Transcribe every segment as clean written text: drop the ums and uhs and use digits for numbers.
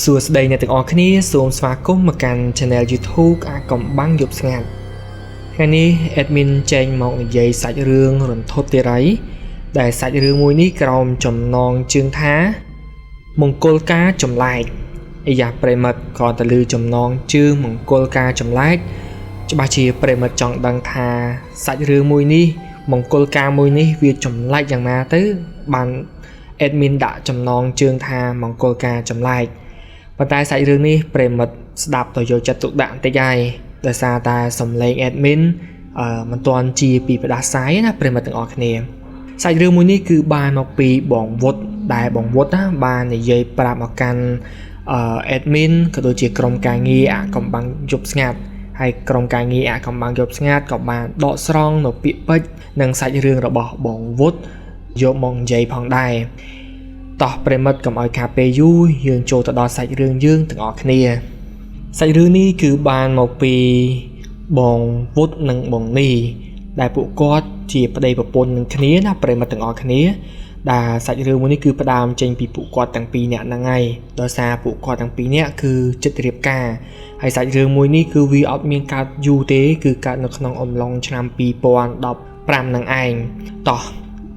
សួស្តីអ្នកទាំងអស់គ្នាសូមស្វាគមន៍មកកាន់ Channel YouTube អាកំបាំងយប់ស្ងាត់ថ្ងៃនេះ admin ចេញមកនិយាយសាច់រឿងរន្ធត់ទេរីដែលសាច់រឿងមួយនេះក្រោមចំណងជើងថាមង្គលការចម្លែកអាយ៉ាប្រិមិត្តក៏ទៅលើចំណងជើងមង្គលការចម្លែកច្បាស់ជាប្រិមិត្តចង់ដឹងថាសាច់រឿងមួយនេះមង្គលការមួយនេះវាចម្លែកយ៉ាងណាទៅបាន admin ដាក់ចំណងជើងថាមង្គលការចម្លែកប៉ុន្តែសាច់រឿងនេះប្រិមិត្តស្ដាប់ទៅយកចិត្តទុកដាក់បន្តិចហើយដោយសារតែសំឡេង admin មិនទាន់ជាពីផ្ដាសាយណាប្រិមិត្តទាំងអស់គ្នាសាច់រឿងមួយនេះគឺបានមកពីបងវុតដែលបងវុតណាបាននិយាយប្រាប់មកកាន់admin ក៏ដូចជាក្រុមការងារអាកំបាំងយប់ស្ងាត់ហើយក្រុមការងារអាកំបាំងយប់ស្ងាត់ក៏បានដកស្រង់នៅពាក្យពេចន៍និងសាច់រឿងរបស់បងវុតយកមកនិយាយផងដែរតោះប្រិមិត្តកុំឲ្យខាតពេលយូរយើងចូលទៅដល់សាច់រឿងយើងទាំងអស់គ្នាសាច់រឿងនេះគឺបានមកពីបងវុតនិងបងនីដែលពួកគាត់ជាប្តីប្រពន្ធនឹងគ្នាណាប្រិមិត្តទាំងអស់គ្នាដែលសាច់រឿងមួយនេះគឺផ្ដើមចេញពីពួកគាត់ទាំងពីរនាក់ហ្នឹងហើយដោយសារពួកគាត់ទាំងពីរនាក់គឺចិត្តរៀបការហើយសាច់រឿងមួយនេះគឺវាអត់មានកើតយូរទេគឺកើតនៅក្នុងអំឡុងឆ្នាំ2015នឹងឯងតោះ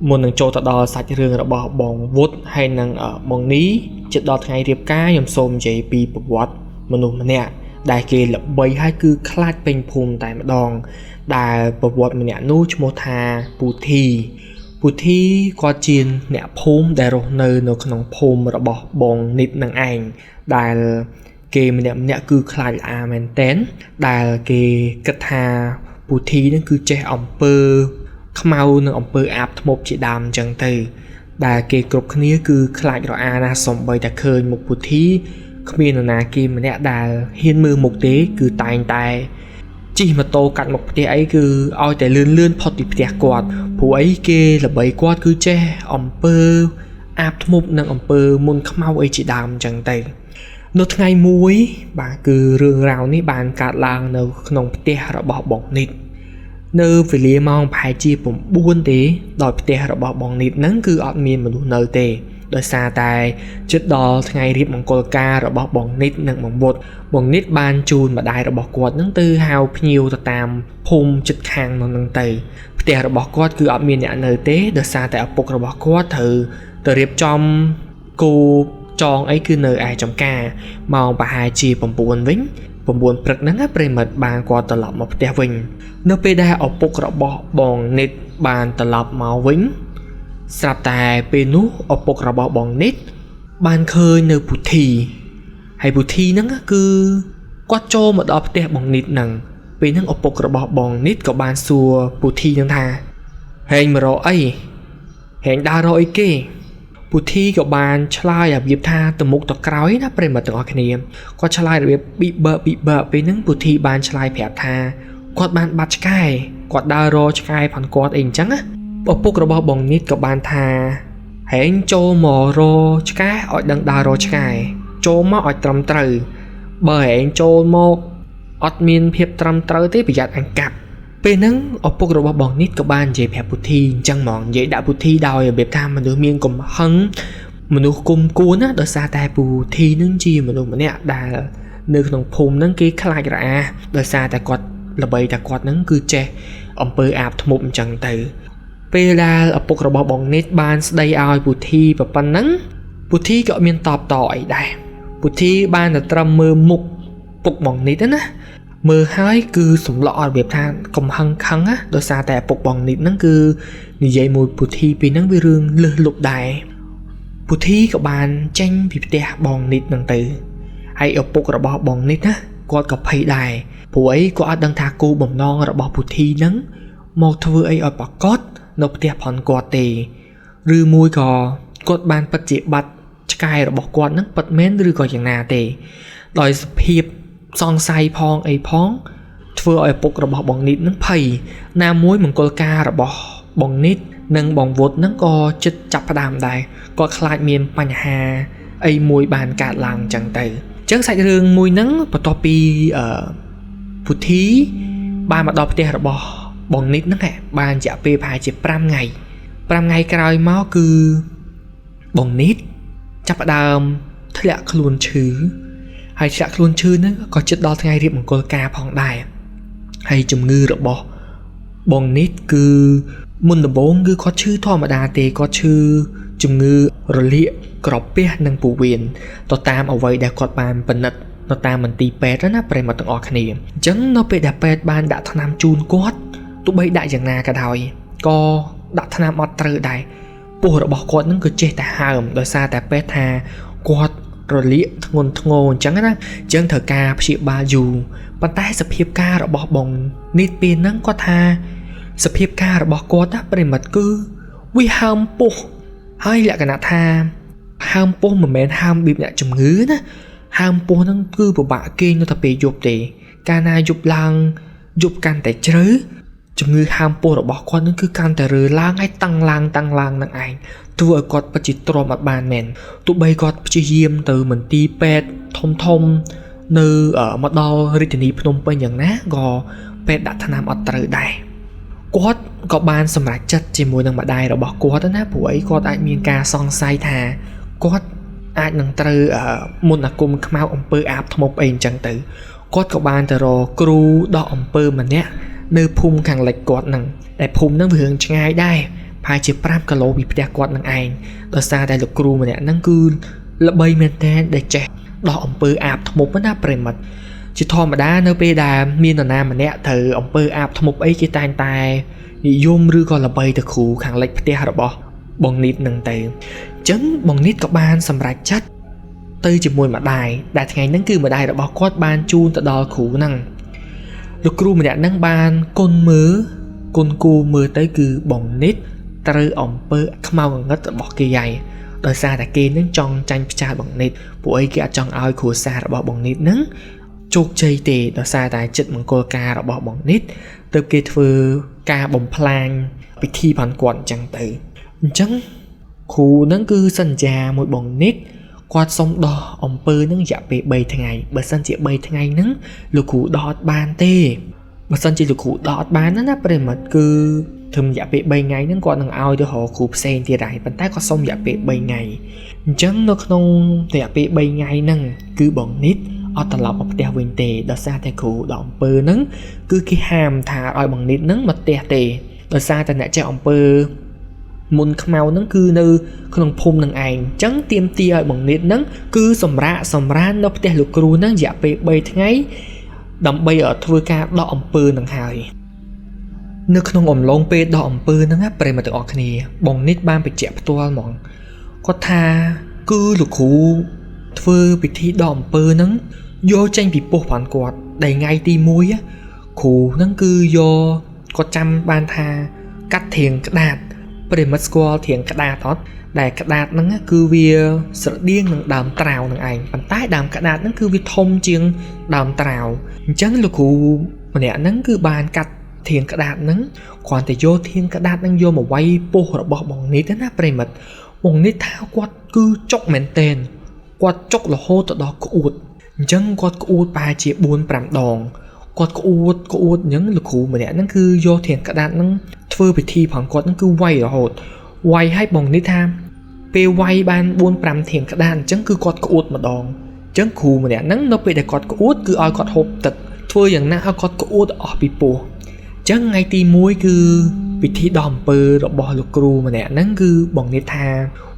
មុននឹងចូលទៅដល់សាច់រឿងរបស់បងវុតហើយនិងបងនីជិតដល់ថ្ងៃរៀបការខ្ញុំសូមនិយាយពីប្រវត្តិមនុស្សម្នាក់ដែលគេល្បីហើយគឺខ្លាចពេញភូមិតែម្ដងដែលប្រវត្តិម្នាក់នោះឈ្មោះថាពូធីគាត់ជាអ្នកភូមិដែលរស់នៅក្នុងភូមិរបស់បងនិតនឹងឯងដែលគេម្នាក់គឺខ្លាចល្អមែនតែនដែលគេគិតថាពូធីនឹងគឺចេះអំពើខ្មៅនិងអំពើអាបធ្មប់ជាដើមអញ្ចឹងទៅដែលគេគ្រប់គ្នាគឺខ្លាចរអាណាស់សំបីតែឃើញមុខពូធីគ្មាននរណាគេម្នាក់ដែលហ៊ានមើលមុខទេគឺតែងតែជិះម៉ូតូកាត់មុខផ្ទះអីគឺឲ្យតែលឿនផុតពីផ្ទះគាត់ព្រោះអីគេល្បីគាត់គឺចេះអំពើអាបធ្មប់និងអំពើមុនខ្មៅអីជាដើមអញ្ចឹងទៅនៅថ្ងៃមួយបាទគឺរឿងរ៉ាវនេះបានកើតឡើងនៅក្នុងផ្ទះរបស់បងនិតនៅវេលាម៉ោងប្រហែលជា9ទេដោយផ្ទះរបស់បងនិតហ្នឹងគឺអត់មានមនុស្សនៅទេដោយសារតែជិតដល់ថ្ងៃរៀបមង្គលការរបស់បងនិតនិងបងវុតបងនិតបានជូនម្ដាយរបស់គាត់ហ្នឹងទៅហៅភ្ញៀវទៅតាមភូមិជិតខាងនោះហ្នឹងទៅផ្ទះរបស់គាត់គឺអត់មានអ្នកនៅទេដោយសារតែឪពុករបស់គាត់ត្រូវទៅរៀបចំគោចងអីគឺនៅឯចំការម៉ោងប្រហែលជា9វិញ9ព្រឹកហ្នឹងប្រិមិត្តបានគាត់ត្រឡប់មកផ្ទះវិញនៅពេលដែលឪពុករបស់បងនិតបានត្រឡប់មកវិញស្រាប់តែពេលនោះឪពុករបស់បងនិតបានឃើញនៅពូធីហើយពូធីហ្នឹងគឺគាត់ចូលមកដល់ផ្ទះបងនិតហ្នឹងពេលហ្នឹងឪពុករបស់បងនិតក៏បានសួរពូធីហ្នឹងថាហែងមករកអីហែងដើររកអីគេពូធីក៏បានឆ្លើយរបៀបថាទៅមុខទៅក្រោយណាប្រិមត្តទាំងអស់គ្នាគាត់ឆ្លើយរបៀបពីបើពេលហ្នឹងពូធីបានឆ្លើយប្រាប់ថាគាត់បានបាត់ឆ្កែគាត់ដើររកឆ្កែផងគាត់អីអញ្ចឹងណាឪពុករបស់បងនិតក៏បានថាហែងចូលមករកឆ្កែឲ្យដឹងដើររកឆ្កែចូលមកឲ្យត្រឹមត្រូវបើហែងចូលមកអត់មានភាពត្រឹមត្រូវទេប្រយ័ត្នអង្កាប់ពេលហ្នឹងឪពុករបស់បងនិតក៏បាននិយាយប្រាប់ពូធីអញ្ចឹងហ្មងនិយាយដាក់ពូធីដោយរបៀបថាមនុស្សមានកំហឹងមនុស្សគុំគួនណាដោយសារតែពូធីនឹងជាមនុស្សម្នាក់ដែលនៅក្នុងភូមិហ្នឹងគេខ្លាចរអាដោយសារតែគាត់ល្បីតែគាត់ហ្នឹងគឺចេះអំពើអាបធ្មប់អញ្ចឹងទៅពេលដែលឪពុករបស់បងនិតបានស្ដីឲ្យពូធីប៉ុណ្ណឹងពូធីក៏មានតបតអីដែរពូធីបានតែត្រឹមមើលមុខពុកបងនិតណាមើលហើយគឺសម្លក់ឲ្យរបៀបថាកំហឹងខឹងណាដោយសារតែឪពុកបងនិតហ្នឹងគឺនិយាយមួយពូធីពីហ្នឹងវារឿងលឹះលុបដែរពូធីក៏បានចេញពីផ្ទះបងនិតហ្នឹងទៅហើយឪពុករបស់បងនិតណាគាត់ក៏ភ័យដែរព្រោះអីគាត់អត់ដឹងថាគោលបំណងរបស់ពូធីហ្នឹងមកធ្វើអីឲ្យប្រកបនៅផ្ទះផងគាត់ទេឬមួយក៏គាត់បានពិតជាបាត់ឆ្កែរបស់គាត់ហ្នឹងពិតមែនឬក៏យ៉ាងណាទេដោយសភាពសង្ស័យផងអីផងធ្វើឲ្យឪពុករបស់បងនិតហ្នឹងភ័យណាមួយមង្គលការរបស់បងនិតនិងបងវុតហ្នឹងក៏ចិត្តចាប់ផ្ដើមដែរគាត់ខ្លាចមានបញ្ហាអីមួយបានកើតឡើងអញ្ចឹងទៅអញ្ចឹងសាច់រឿងមួយហ្នឹងបន្ទាប់ពីពូធីបានមកដល់ផ្ទះរបស់បងនិតហ្នឹងបានរយៈពេលប្រហែលជា5ថ្ងៃក្រោយមកគឺបងនិតចាប់ផ្ដើម ធ្លាក់ខ្លួនឈឺហើយធ្លាក់ខ្លួនឈឺហ្នឹងក៏ជិតដល់ថ្ងៃរៀបមង្គលការផងដែរហើយជំងឺរបស់បងនេះគឺមុនដំបូងគឺគាត់ឈឺធម្មតាទេគាត់ឈឺជំងឺរលាកក្រពះនិងពោះវៀនទៅតាមអ្វីដែលគាត់បានពិនិត្យនៅតាមមន្ទីរពេទ្យណាប្រិមត្តទាំងអស់គ្នាអញ្ចឹងនៅពេលដែលពេទ្យបានដាក់ថ្នាំជូនគាត់ទោះបីដាក់យ៉ាងណាក៏ដោយក៏ដាក់ថ្នាំអត់ត្រូវដែរពោះរបស់គាត់នឹងក៏ចេះតែហើមដោយសារតែពេទ្យថាគាត់រលាកធ្ងន់ធ្ងរអញ្ចឹងណាអញ្ចឹងត្រូវការព្យាបាលយូរប៉ុន្តែសភាពការរបស់បងនេះពេលហ្នឹងគាត់ថាសភាពការរបស់គាត់ណាប្រិមិត្តគឺវាហើមពោះហើយលក្ខណៈថាហើមពោះមិនមែនហើមបៀបអ្នកជំងឺណាហើមពោះហ្នឹងគឺពិបាកគេងនៅតែពេលយប់ទេកាលណាយប់ឡើងយប់កាន់តែជ្រៅជំងឺហើមពោះរបស់គាត់នឹងគឺកាន់តែរើឡើងហើយតាំងឡើងនឹងឯងធ្វើឲ្យគាត់ពិតជាទ្រាំអត់បានមែនទោះបីគាត់ព្យាយាមទៅមន្ទីរពេទ្យធំនៅមកដល់រាជធានីភ្នំពេញយ៉ាងណាក៏ពេទ្យដាក់ថ្នាំអត់ត្រូវដែរគាត់ក៏បានសម្រេចចិត្តជាមួយនឹងម្ដាយរបស់គាត់ណាព្រោះអីគាត់អាចមានការសង្ស័យថាគាត់អាចនឹងត្រូវមន្តអាគមខ្មៅអំពើអាបធ្មប់អីអញ្ចឹងទៅគាត់ក៏បានទៅរកគ្រូដោះអំពើម្នាក់នៅភូមិខាងលិចគាត់នឹងតែភូមិនឹងវារឿងឆ្ងាយដែរប្រហែលជា5គីឡូពីផ្ទះគាត់នឹងឯងដោយសារតែលោកគ្រូម្នាក់ហ្នឹងគឺល្បីមែនតើដែលចេះដោះអំពើអាបធ្មប់ណាប្រិមិត្តជាធម្មតានៅពេលដែលមាននរណាម្នាក់ត្រូវអំពើអាបធ្មប់អីគេតែងតែនិយមឬក៏ល្បីទៅគ្រូខាងលិចផ្ទះរបស់បងនីតនឹងទៅអញ្ចឹងបងនីតក៏បានសម្រេចចិត្តទៅជាមួយម្ដាយដែលថ្ងៃហ្នឹងគឺម្ដាយរបស់គាត់បានជូនទៅដល់គ្រូហ្នឹងលោកគ្រូម្នាក់ហ្នឹងបានគុណគូមើលទៅគឺបងនីតត្រូវអំពើខ្មៅងងឹតរបស់គេហើយដោយសារតែគេនឹងចង់ចាញ់ផ្ចាលបងនីតពួកអីគេអត់ចង់ឲ្យគ្រួសាររបស់បងនីតហ្នឹងជោគជ័យទេដោយសារតែចិត្តមង្គលការរបស់បងនីតទើបគេធ្វើការបំផ្លាញពិធីបានគាត់អញ្ចឹងទៅអញ្ចឹងគ្រូហ្នឹងគឺសន្យាមួយបងនីតគាត់សុំដោះអំពើហ្នឹងរយៈពេល3ថ្ងៃបើសិនជា3ថ្ងៃហ្នឹងលោកគ្រូដោះអត់បានទេបើសិនជាលោកគ្រូដោះអត់បានណាប្រិមិត្តគឺធ្វើរយៈពេល3ថ្ងៃហ្នឹងគាត់នឹងឲ្យទៅរកគ្រូផ្សេងទៀតហើយប៉ុន្តែគាត់សុំរយៈពេល3ថ្ងៃអញ្ចឹងនៅក្នុងរយៈពេល3ថ្ងៃហ្នឹងគឺបងនីតអត់ត្រឡប់មកផ្ទះវិញទេដោយសារតែគ្រូដោះអំពើហ្នឹងគឺគេហាមថាឲ្យបងនីតហ្នឹងមកផ្ទះទេដោយសារតែអ្នកចេះអំពើមុនខ្មៅហ្នឹងគឺនៅក្នុងភូមិនឹងឯងអញ្ចឹងទាមទារឲ្យបងនីតហ្នឹងគឺសម្រាននៅផ្ទះលោកគ្រូហ្នឹងរយៈពេល3ថ្ងៃដើម្បីធ្វើការដោះអំពើនឹងហើយនៅក្នុងអំឡុងពេលដោះអំពើហ្នឹងប្រិមត្តទាំងអស់គ្នាបងនីតបានបញ្ជាក់ផ្ទាល់ហ្មងគាត់ថាគឺលោកគ្រូធ្វើពិធីដោះអំពើហ្នឹងយកចេញពីពោះបានគាត់ដែលថ្ងៃទី1គ្រូហ្នឹងគឺយកគាត់ចាំបានថាកាត់ធាងក្តារប្រិមិត្តស្គាល់ធាងក្តារអត់ដែលក្តារហ្នឹងគឺវាស្រដៀងនឹងដើមត្រាវនឹងឯងប៉ុន្តែដើមក្តារហ្នឹងគឺវាធំជាងដើមត្រាវអញ្ចឹងលោកគ្រូម្នាក់ហ្នឹងគឺបានកាត់ធាងក្តារហ្នឹងគ្រាន់តែយកធាងក្តារហ្នឹងយកមកវាយពោះរបស់បងនីតណាប្រិមិត្តបងនីតថាគាត់គឺចុកមែនតែនគាត់ចុករហូតទៅដល់ក្អួតអញ្ចឹងគាត់ក្អួតប្រហែលជា 4-5 ដងគាត់ក្អួតអញ្ចឹងលោកគ្រូម្នាក់ហ្នឹងគឺយកធាងក្តារហ្នឹងធ្វើពិធីផងគាត់ហ្នឹងគឺវាយរហូតវាយឲ្យបងនេះថាពេលវាយបាន 4-5 ធាងក្តារអញ្ចឹងគឺគាត់ក្អួតម្ដងអញ្ចឹងគ្រូម្នាក់ហ្នឹងនៅពេលដែលគាត់ក្អួតគឺឲ្យគាត់ហូបទឹកធ្វើយ៉ាងណាឲ្យគាត់ក្អួតអស់ពីពោះអញ្ចឹងថ្ងៃទី1គឺពិធីដោះអំពើរបស់លោកគ្រូម្នាក់ហ្នឹងគឺបងនេះថា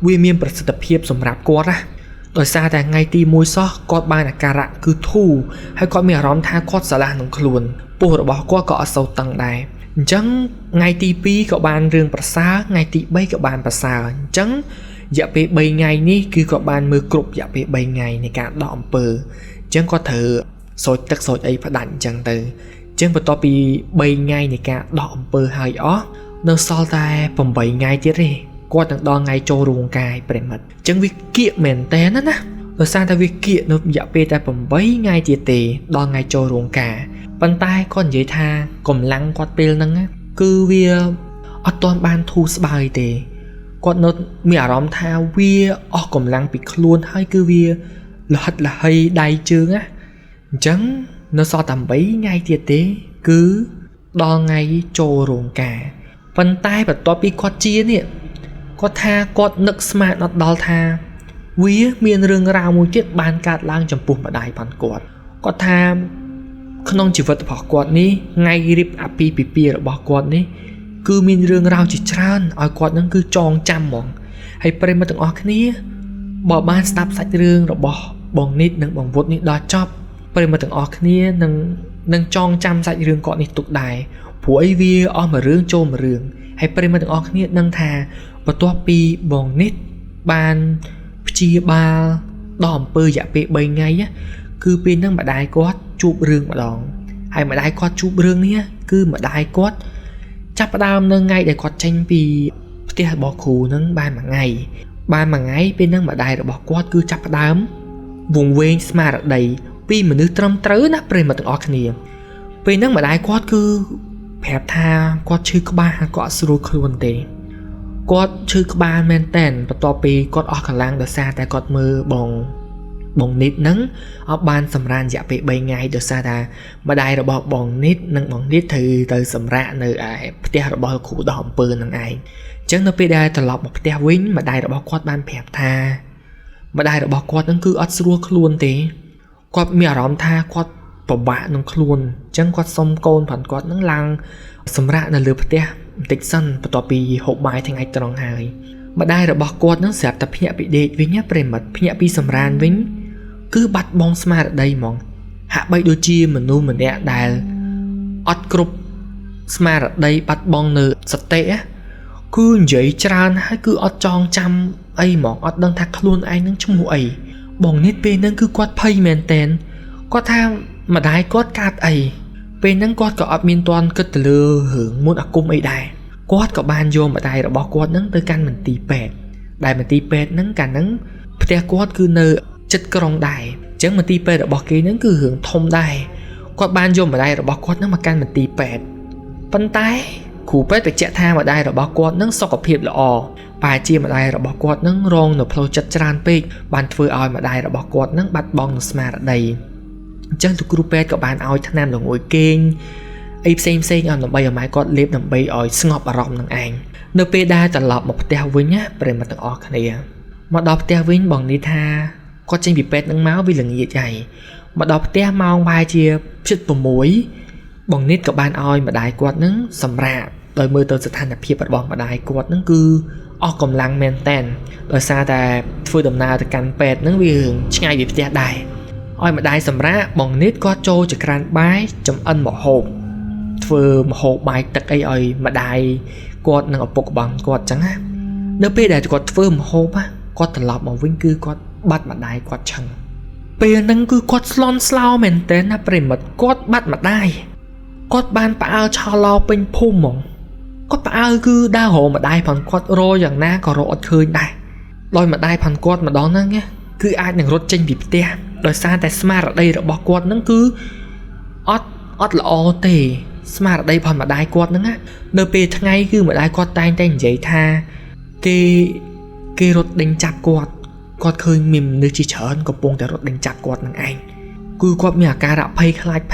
វាមានប្រសិទ្ធភាពសម្រាប់គាត់ណាដោយសារតែថ្ងៃទី1សោះគាត់បានអាការៈគឺធូរហើយគាត់មានអារម្មណ៍ថាគាត់ស្រឡះនឹងខ្លួនពោះរបស់គាត់ក៏អត់សូវតឹងដែរអញ្ចឹងថ្ងៃទី2ក៏បានរឿងប្រសើរថ្ងៃទី3ក៏បានប្រសើរអញ្ចឹងរយៈពេល3ថ្ងៃនេះគឺគាត់បានមើលគ្រប់រយៈពេល3ថ្ងៃនៃការដោះអំពើអញ្ចឹងគាត់ត្រូវស្រោចទឹកស្រោចអីផ្ដាច់អញ្ចឹងទៅអញ្ចឹងបន្ទាប់ពី3ថ្ងៃនៃការដោះអំពើហើយអស់នៅសល់តែ8ថ្ងៃទៀតទេគាត់នឹងដល់ថ្ងៃចូលរោងការប្រិមិត្តអញ្ចឹងវាគៀកមែនតើណាដោយសារតែវាគៀកនៅរយៈពេលតែ8ថ្ងៃទៀតទេដល់ថ្ងៃចូលរោងការប៉ុន្តែគាត់និយាយថាកម្លាំងគាត់ពេលហ្នឹងគឺវាអត់ទាន់បានធូរស្បើយទេគាត់នៅមានអារម្មណ៍ថាវាអស់កម្លាំងពីខ្លួនហើយគឺវាលហិតលហៃដៃជើងណាអញ្ចឹងនៅសល់តែ8ថ្ងៃទៀតទេគឺដល់ថ្ងៃចូលរោងការប៉ុន្តែបន្ទាប់ពីគាត់ជានេះគាត់ថាគាត់នឹកស្មានអត់ដល់ថា វាមានរឿងរ៉ាវមួយទៀតបានកើតឡើងចំពោះម្ដាយផងគាត់គាត់ថាក្នុងជីវិតរបស់គាត់នេះថ្ងៃរៀបអាពាហ៍ពិពាហ៍របស់គាត់នេះគឺមានរឿងរ៉ាវជាច្រើនឲ្យគាត់នឹងគឺចងចាំហ្មងហើយប្រិយមិត្តទាំងអស់គ្នាបើបានស្ដាប់សាច់រឿងរបស់បងនិតនិងបងវុតនេះដល់ចប់ប្រិយមិត្តទាំងអស់គ្នានឹងចងចាំសាច់រឿងគាត់នេះទុកដែរព្រោះអីវាអស់មួយរឿងចូលមួយរឿងហើយប្រិយមិត្តទាំងអស់គ្នាដឹងថាបន្ទាប់ពីបងនិតបានព្យាបាលដល់អំពើរយៈពេល3ថ្ងៃគឺពេលហ្នឹងម្ដាយគាត់ជួបរឿងម្ដងហើយម្ដាយគាត់ជួបរឿងនេះគឺម្ដាយគាត់ចាប់ផ្ដើមនៅថ្ងៃដែលគាត់ចេញពីផ្ទះរបស់គ្រូហ្នឹងបានមួយថ្ងៃពេលហ្នឹងម្ដាយរបស់គាត់គឺចាប់ផ្ដើមវង្វេងស្មារតីពីមនុស្សត្រឹមត្រូវណាប្រិយមិត្តទាំងអស់គ្នាពេលហ្នឹងម្ដាយគាត់គឺប្រាប់ថាគាត់ឈឺក្បាលគាត់អត់ស្រួលខ្លួនទេគាត់ឈឺក្បាលមែនតែនបន្ទាប់ពីគាត់អស់កម្លាំងដោយសារតែគាត់មើលបងនិតហ្នឹងអត់បានសម្រានរយៈពេល3ថ្ងៃដោយសារថាម្ដាយរបស់បងនិតនិងបងនិតត្រូវទៅសម្រាកនៅឯផ្ទះរបស់គ្រូដោះអំពើហ្នឹងឯងអញ្ចឹងនៅពេលដែលត្រឡប់មកផ្ទះវិញម្ដាយរបស់គាត់បានប្រាប់ថាម្ដាយរបស់គាត់ហ្នឹងគឺអត់ស្រួលខ្លួនទេគាត់មានអារម្មណ៍ថាគាត់ពិបាកនឹងខ្លួនអញ្ចឹងគាត់សុំកូនផងគាត់ហ្នឹងឡើងសម្រាកនៅលើផ្ទះបន្តិចសិនបន្ទាប់ពីហូបបាយថ្ងៃត្រង់ហើយម្ដាយរបស់គាត់ហ្នឹងស្រាប់តែភ្ញាក់ពីដេកវិញប្រិមិត្តភ្ញាក់ពីសម្រានវិញគឺបាត់បង់ស្មារតីហ្មងហាក់បីដូចជាមនុស្សម្នាក់ដែលអត់គ្រប់ស្មារតីបាត់បង់នៅសតិគឺនិយាយច្រើនហើយគឺអត់ចងចាំអីហ្មងអត់ដឹងថាខ្លួនឯងនឹងឈ្មោះអីបងនេះពេលហ្នឹងគឺគាត់ភ័យមែនតែនគាត់ថាម្ដាយគាត់កាត់អីពេលហ្នឹងគាត់ក៏អត់មានទាន់គិតទៅលើរឿងមុនអាគមអីដែរគាត់ក៏បានយកម្ដាយរបស់គាត់ហ្នឹងទៅកាន់មន្ទីរពេទ្យដែលមន្ទីរពេទ្យហ្នឹងកាលហ្នឹងផ្ទះគាត់គឺនៅចិត្តក្រុងដែរអញ្ចឹងមន្ទីរពេទ្យរបស់គេហ្នឹងគឺរឿងធំដែរគាត់បានយកម្ដាយរបស់គាត់ហ្នឹងមកកាន់មន្ទីរពេទ្យប៉ុន្តែគ្រូពេទ្យបញ្ជាក់ថាម្ដាយរបស់គាត់ហ្នឹងសុខភាពល្អប្រហែលជាម្ដាយរបស់គាត់ហ្នឹងរងនៅផ្លូវចិត្តច្រើនពេកបានធ្វើឲ្យម្ដាយរបស់គាត់ហ្នឹងបាត់បង់នូវស្មារតីអញ្ចឹងលោកគ្រូពេទ្យក៏បានឲ្យថ្នាំល្ងួយគេងអីផ្សេងៗឲ្យដើម្បីឲ្យម៉ែគាត់លេបដើម្បីឲ្យស្ងប់អារម្មណ៍នឹងឯងនៅពេលដែលត្រឡប់មកផ្ទះវិញណាប្រិមត្តទាំងអស់គ្នាមកដល់ផ្ទះវិញបងនេះថាគាត់ចេញពីពេទ្យនឹងមកវាល្ងាចហើយមកដល់ផ្ទះម៉ោងប្រហែលជា7:06បងនេះក៏បានឲ្យម្ដាយគាត់នឹងសម្រាកដោយមើលទៅស្ថានភាពរបស់ម្ដាយគាត់នឹងគឺអស់កម្លាំងមែនតែនដោយសារតែធ្វើដំណើរទៅកាន់ពេទ្យនឹងវាឆ្ងាយពីផ្ទះដែរឲ្យម្ដាយសម្រាកបងនេះគាត់ចូលចក្រានបាយចំអិនម្ហូបធ្វើម្ហូបបាយទឹកអីឲ្យម្ដាយគាត់និងឪពុកបងគាត់ចឹងណានៅពេលដែលគាត់ធ្វើម្ហូបគាត់ត្រឡប់មកវិញគឺគាត់បាត់ម្ដាយគាត់ឆឹងពេលហ្នឹងគឺគាត់ស្លន់ស្លោមែនតើណាប្រិមិត្តគាត់បាត់ម្ដាយគាត់បានផ្អើលឆោឡោពេញភូមិហ្មងគាត់ផ្អើលគឺដើររកម្ដាយផងគាត់រកយ៉ាងណាក៏រកអត់ឃើញដែរដោយម្ដាយផងគាត់ម្ដងហ្នឹងគឺអាចនឹងរត់ចេញពីផ្ទះដោយសារតែស្មារតីរបស់គាត់ហ្នឹងគឺអត់ល្អទេស្មារតីផងម្ដាយគាត់ហ្នឹងនៅពេលថ្ងៃគឺម្ដាយគាត់តែងតែនិយាយថាគេរត់ដេញចាប់គាត់ឃើញមានមនុស្សជាច្រើនកំពុងតែរត់ដេញចាប់គាត់នឹងឯងគឺគាត់មានអាការៈភ័យខ្លាចប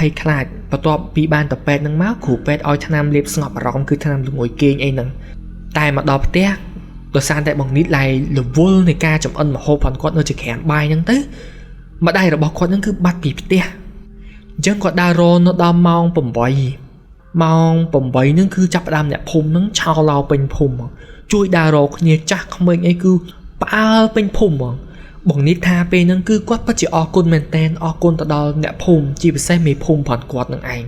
ន្ទាប់ពីបានទៅពេទ្យនឹងមកគ្រូពេទ្យឲ្យថ្នាំលេបស្ងប់អារម្មណ៍គឺថ្នាំល្ងួយគេងអីហ្នឹងតែមកដល់ផ្ទះដោយសារតែបងនេះឡាយរវល់នៃការចំអិនម្ហូបផងគាត់នៅចក្រានបាយហ្នឹងទៅម្ដាយរបស់គាត់ហ្នឹងគឺបាត់ពីផ្ទះអញ្ចឹងគាត់ដើររនៅដល់ម៉ោង8ហ្នឹងគឺចាប់ផ្ដើមអ្នកភូមិហ្នឹងឆោឡោពេញភូមិជួយដើររកគ្នាចាស់ក្មេងអីគឺផ្អើលពេញភូមិបងនេះថាពេលហ្នឹងគឺគាត់ពិតជាអរគុណមែនតែនអរគុណទៅដល់អ្នកភូមិជាពិសេសមេភូមិផងគាត់នឹងឯង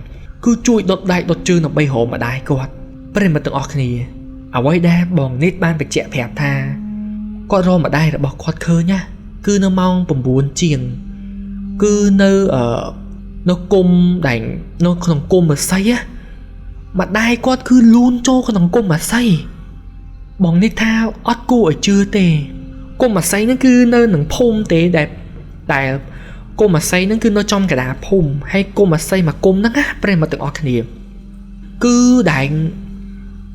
គឺជួយដុតដៃដុតជើងដើម្បីរកម្ដាយគាត់ប្រិមត្តទាំងអស់គ្នាអ្វីដែលបងនេះបានបញ្ជាក់ប្រាប់ថាគាត់រកម្ដាយរបស់គាត់ឃើញគឺនៅម៉ោង9ជាងគឺនៅគុំដែលនៅក្នុងគុំអាស័យម្ដាយគាត់គឺលូនចូលក្នុងគុំអាស័យបងនេះថាអត់គួរឲ្យជឿទេគុំអាស័យហ្នឹងគឺនៅក្នុងភូមិទេដែលគុំអាស័យហ្នឹងគឺនៅចំកណ្ដាលភូមិហើយគុំអាស័យមកគុំហ្នឹងប្រិមត្តទាំងអស់គ្នាគឺដែល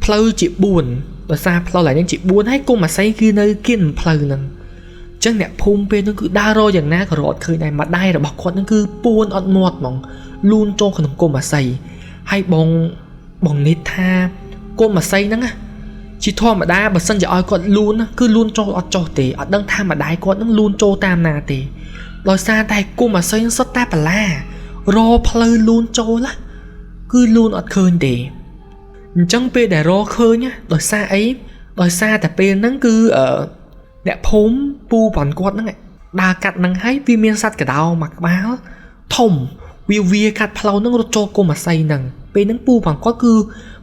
ផ្លូវជា4ដោយសារផ្លូវឡើងជា4ហើយគុំអាស័យគឺនៅគៀនផ្លូវហ្នឹងអញ្ចឹងអ្នកភូមិពេលហ្នឹងគឺដើររកយ៉ាងណាក៏រកអត់ឃើញដែរម្ដាយរបស់គាត់ហ្នឹងគឺពួនអត់មាត់ហ្មងលូនចូលក្នុងគុំអាស័យហើយបងនេះថាគុំអាស័យហ្នឹង ជាធម្មតាបើសិនជាឲ្យគាត់លូនគឺលូនចូលអត់ចុះទេអត់ដឹងថាម្ដាយគាត់នឹងលូនចូលតាមណាទេដោយសារតែគុំអាស័យសុទ្ធតែបលារផ្លូវលូនចូលគឺលូនអត់ឃើញទេអញ្ចឹងពេលដែលរឃើញដោយសារអីដោយសារតែពេលហ្នឹងគឺអ្នកភូមិពូប៉ុនគាត់ហ្នឹងដើរកាត់ហ្នឹងហើយវាមានសត្វកដោមួយក្បាលធំវាកាត់ផ្លូវហ្នឹងរត់ចូលគុំអាស័យហ្នឹងពេលហ្នឹងពូប៉ុនគាត់គឺ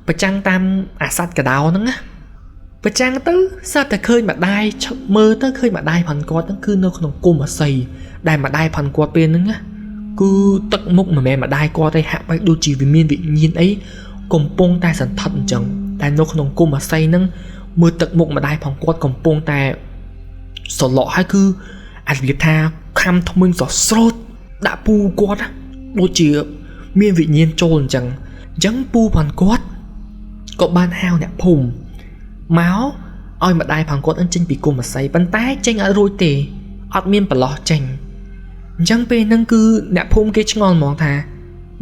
ប្រចាំងតាមអាសត្វកដោហ្នឹងណាប្រចាំងទៅសត្វតែឃើញម្ដាយមើលទៅឃើញម្ដាយប៉ុនគាត់ហ្នឹងគឺនៅក្នុងគុំអាស័យដែលម្ដាយប៉ុនគាត់ពេលហ្នឹងណាគឺទឹកមុខមិនមែនម្ដាយគាត់ទេហាក់បីដូចជាវាមានវិញ្ញាណអីកំពុងតែសន្ធិដ្ឋអញ្ចឹងតែនៅក្នុងគុំអាស័យហ្នឹងមើលទឹកមុខម្ដាយផងគាត់កំពុងតែសឡក់ហើយគឺអាចនិយាយថាខំថ្មិញស្រោតដាក់ពូគាត់ដូចជាមានវិញ្ញាណចូលអញ្ចឹងពូផងគាត់ក៏បានហៅអ្នកភូមិមកឲ្យម្ដាយផងគាត់ចេញពីគុំអាស័យប៉ុន្តែចេញអត់រួចទេអត់មានប្រឡោះចេញអញ្ចឹងពេលហ្នឹងគឺអ្នកភូមិគេឆ្ងល់ហ្មងថា